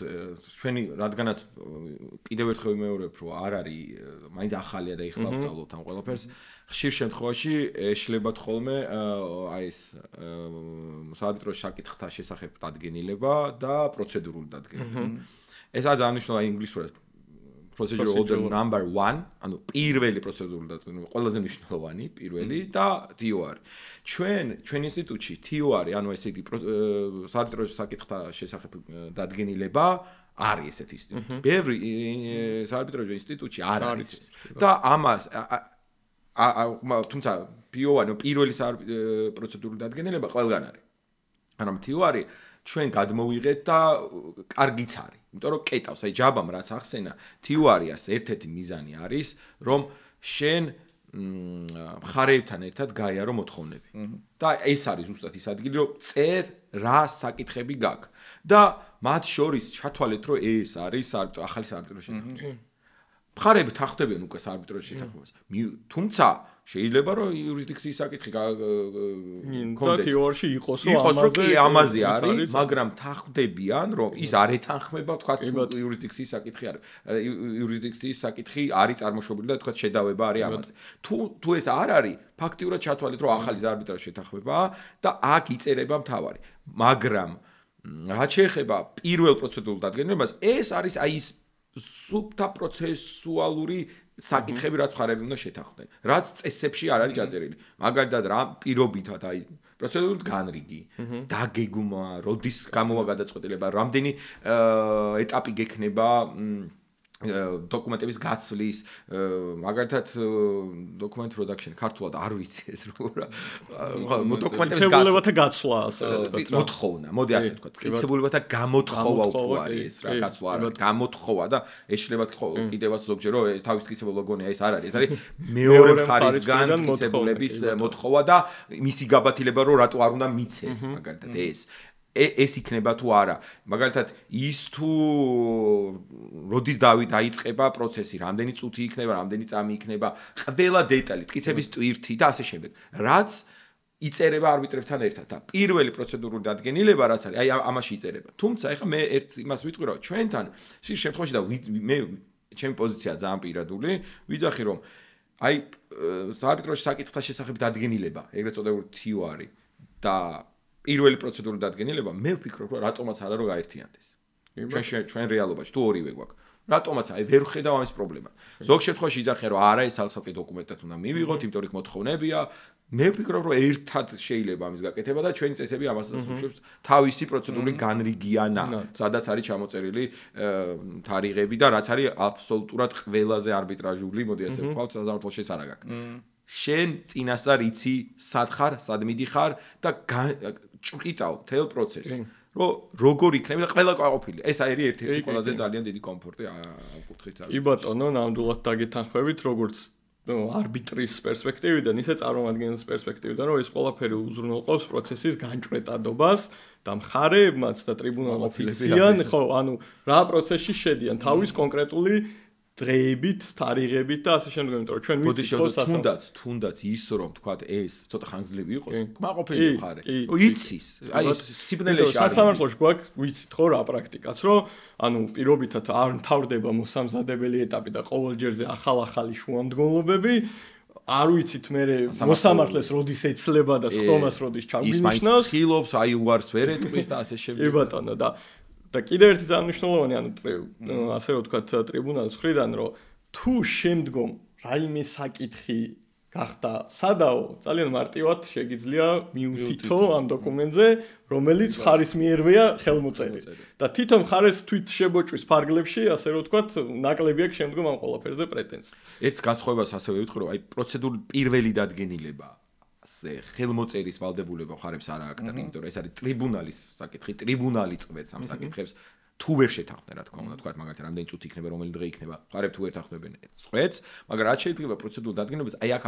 ჩვენი რადგანაც კიდევ ერთხელ ვიმეორებ, რომ არ არის მაინც ახალია და ეხლა ვსწავლობთ ამ ყველაფერს, ხშირ შემთხვევაში ეშლებათ ხოლმე აი ეს საარბიტროჟ საკითხთა შესახებ დადგენილება და პროცედურული დადგენილება. ეს არის დანიშნულება ინგლისურად procedure order number 1, ანუ პირველი პროცედურული დადგენილება, ყველაზე მნიშვნელოვანი, პირველი და TOR. ჩვენ ინსტიტუტში TOR, ანუ ესე იგი საარბიტროჟ საკითხთა შესახებ დადგენილება არის ესეთი ინსტიტუტი. ბევრი საარბიტროჟ ინსტიტუტში არ არის ეს. და ამას თუმცა PO-ი, ანუ პირველი პროცედურული დადგენილება ყველგან არის. ანუ TOR ჩვენ გადმოვიღეთ და კარგიც არის. იმიტომ რომ კეტავს, აი ჯაბამ რაც ახსენა, TOR-ის ერთ-ერთი მიზანი არის, რომ შენ მხარეებთან ერთად გაიარო მოთხოვნები. და ეს არის ზუსტად ის ადგილი, რომ წერ რა საკითხები გაქვს. და მათ შორის ჩათვალეთ, რომ ეს არის ახალი საარბიტროჟ შეთანხმება. მხარეები თანხმდებიან უკვე საარბიტროჟ შეთანხმებას. თუმცა შეიძლება რომ იურისდიქციის საკითხი კონდეთ TOR-ში იყოს რომ ამაზე არის, მაგრამ თანხმდებიან, რომ ის არ ეთანხმება, თქვა იურისდიქციის საკითხი არის. იურისდიქციის საკითხი არის წარმოშობილი და თქვა შედავება არის ამაზე. თუ ეს არ არის, ფაქტიურად ჩათვალეთ, რომ ახალი საარბიტროჟ შეთანხმებაა და აქ იწერება მთავარი. მაგრამ რაც შეეხება პირველ პროცედურულ დადგენილებას, ეს არის აი ის სუბთა პროცესუალური საკითხები რაც ხარები უნდა შეთანხმდნენ. რაც წესებში არ არის გაწერილი. მაგალითად რა პირობითად აი პროცედურული განრიგი, დაგეგმა, როდის გამოვა გადაწყვეტილება, რამდენი ეტაპი გექნება დოკუმენტების გაცვლის, მაგალითად document production ქართულად არ ვიცი ეს როგორ დოკუმენტების კითხვებათა გაცვლა ასე ვთქვათ. მოთხოვნა, მოდი ასე ვთქვათ. კითხვებათა გამოთხოვა უფრო არის ეს რა გაცვლა არ არის, გამოთხოვა და ეშლება კიდევაც ზოგჯერ რომ ეს თავის კითხვებო გონია ეს არ არის, ეს არის მეორე მხარისგან კითხვების მოთხოვა და მისი გაბათილება რომ რატო არ უნდა მიცეს მაგალითად ეს იქნება თუ არა. მაგალითად ის თუ როდის დაიწყება პროცესი, რამდენი წუთი იქნება, რამდენი წამი იქნება, ყველა დეტალი, მტკიცების ტვირთი და ასე შემდეგ. რაც იწერება არბიტრებთან ერთად და პირველი პროცედურული დადგენილება რაც არის, აი ამაში იწერება. თუმცა ეხლა მე ერთ იმას ვიტყვი რომ ჩვენთან ის შემთხვევაში და მე ჩემი პოზიცია ძალიან პირადული, ვიძახი რომ აი არბიტრაჟის საკითხთა შესახებ დადგენილება, ეგრეთ წოდებული TOR და პირველი პროცედურული დადგენილება, მე ვფიქრობ, რომ რატომაც არა რომ გაერთიანდეს. ჩვენ რეალობაში თუ ორივე გვაქვს. რატომაც აი ვერ ხედავ ამის პრობლემას. ზოგ შემთხვევაში იძახიან, რომ არა ეს ალსალკე დოკუმენტად უნდა მივიღოთ, იმიტომ რომ მოთხოვნებია. მე ვფიქრობ, რომ ერთად შეიძლება ამის გაკეთება და ჩვენი წესები ამას უშუალოდ თავისი პროცედურული განრიგიანა, სადაც არის ჩამოწერილი თარიღები და რაც არის აბსოლუტურად ყველაზე არბიტრაჟული, მოდი ასე ვთქვათ, საზამთროში ეს არა გაქვს. შენ წინასწარ იცი სად ხარ, სად მიდიხარ და ჭყიტავ მთელ პროცესს. რომ როგორ იქნება და ყველა ყოფილი. ეს არის ერთ-ერთი ყველაზე ძალიან დიდი კომფორტი ამ კუთხით. კი ბატონო, ნამდვილად დაგეთანხმებით, როგორც არბიტრის პერსპექტივიდან, ისე წარმომადგენლის პერსპექტივიდან, რომ ეს ყველაფერი უზრუნველყოფს პროცესის განჭრეტადობას და მხარეებმაც და ტრიბუნალმაც იციან, ხო, ანუ რა პროცესში შედიან თავის კონკრეტული დღეებით, თარიღებით და ასე შემდეგ, იმიტომ რომ ჩვენ ვიცით თუნდაც ის რომ თქვათ ეს ცოტა ხანგრძლივი იყოს, კმაყოფილი მხარე. იცის, აი სიბნელეში არის. სასამართლოში გვაქვს ვიცით ხო რა პრაქტიკაც, რომ ანუ პირობითად არ მთავრდება მოსამზადებელი ეტაპი და ყოველ ჯერზე ახალ-ახალი შუამდგომლობები არ ვიცით მე მოსამართლეს როდის ეცლება და სხდომას როდის ჩაგვინიშნავს. ის ხილობს, აი უარს ვერ ეტყვის და ასე შემდეგ. კი ბატონო და კიდევ ერთი ძალიან მნიშვნელოვანი ანუ ასე რომ ვთქვათ ტრიბუნალის მხრიდან რომ თუ შემდგომ რაიმე საკითხი გახდა სადაო ძალიან მარტივად შეგიძლია მიუთითო ამ დოკუმენტზე რომელიც მხარის მიერვეა ხელმოწერილი და თვითონ მხარეს თვით შებოჭვის ფარგლებში ასე რომ ვთქვათ ნაკლები აქვს შემდგომ ამ ყველაფერზე პრეტენზია. ერთ განსხვავებას ასევე ვიტყვი რომ აი პროცედურული პირველი დადგენილება ხელმოწერის ვალდებულება ხარებს არ აქვს და იმიტომ რომ ეს არის ტრიბუნალის საკითხი, ტრიბუნალი წვეთს ამ საკითხებს თუ ვერ შეთანხმდნენ რა თქმა უნდა, თქვა მაგალითად რამდენი წუთი იქნება, რომელი დღე იქნება, ხარებ თუ ვერ თანხმდებენ წვეთს, მაგრამ რაც შეიძლება პროცედურულ დადგენილებას, აი აქ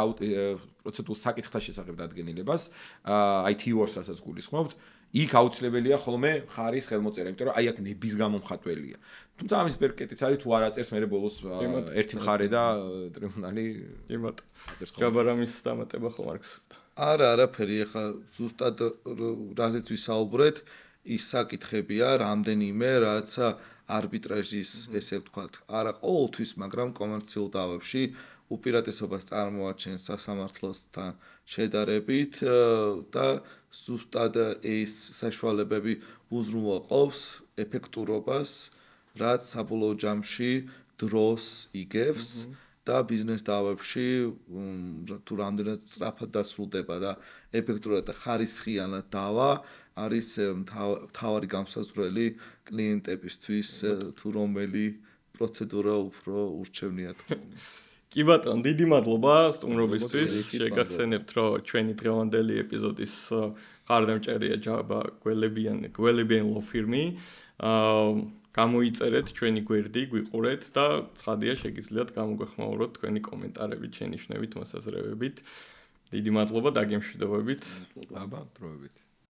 პროცედურულ საკითხთა შესახებ დადგენილებას, აი TOR-საც გულისხმობთ, იქ აუცილებელია ხოლმე ხარის ხელმოწერა, იმიტომ რომ აი აქ ნების გამომხატველია. თუმცა ამის ბერკეტიც არის თუ არ აწერს მე ბოლოს ერთი მხარე და ტრიბუნალი აწერს ხოლმე. ჯაბარამის დამატება ხომ არ გსურდა. არა, არაფერი, ახლა ზუსტად რაზეც ვისაუბრეთ, ის საკითხებია რამდენიმე, რაც არბიტრაჟის, ესე ვთქვათ, არა ყოველთვის, მაგრამ კომერციულ დავებში უპირატესობას წარმოაჩენს სასამართლოსთან შედარებით და ზუსტად ეს საშუალებები უზრუნველყოფს ეფექტურობას, რაც საბოლოო ჯამში დროს იგებს და ბიზნეს დავებში თუ რამდენად სწრაფად დასრულდება და ეფექტურად და ხარისხიანად დავა არის მთავარი გამსაზღვრელი კლიენტებისთვის თუ რომელი პროცედურა უფრო ურჩევნია თქო. კი ბატონო, დიდი მადლობა სტუმრობისთვის. შეგახსენებთ, რომ ჩვენი დღევანდელი ეპიზოდის ხარდამჭერია ჯაბა გველებიან law firm-ი. გამოიწერეთ ჩვენი გვერდი, გვიყურეთ და ცხადია შეგიძლიათ გამოგვეხმაუროთ თქვენი კომენტარებით, შენიშვნებით, მოსაზრებებით. დიდი მადლობა, დაგემშვიდობებით. აბა, დროებით.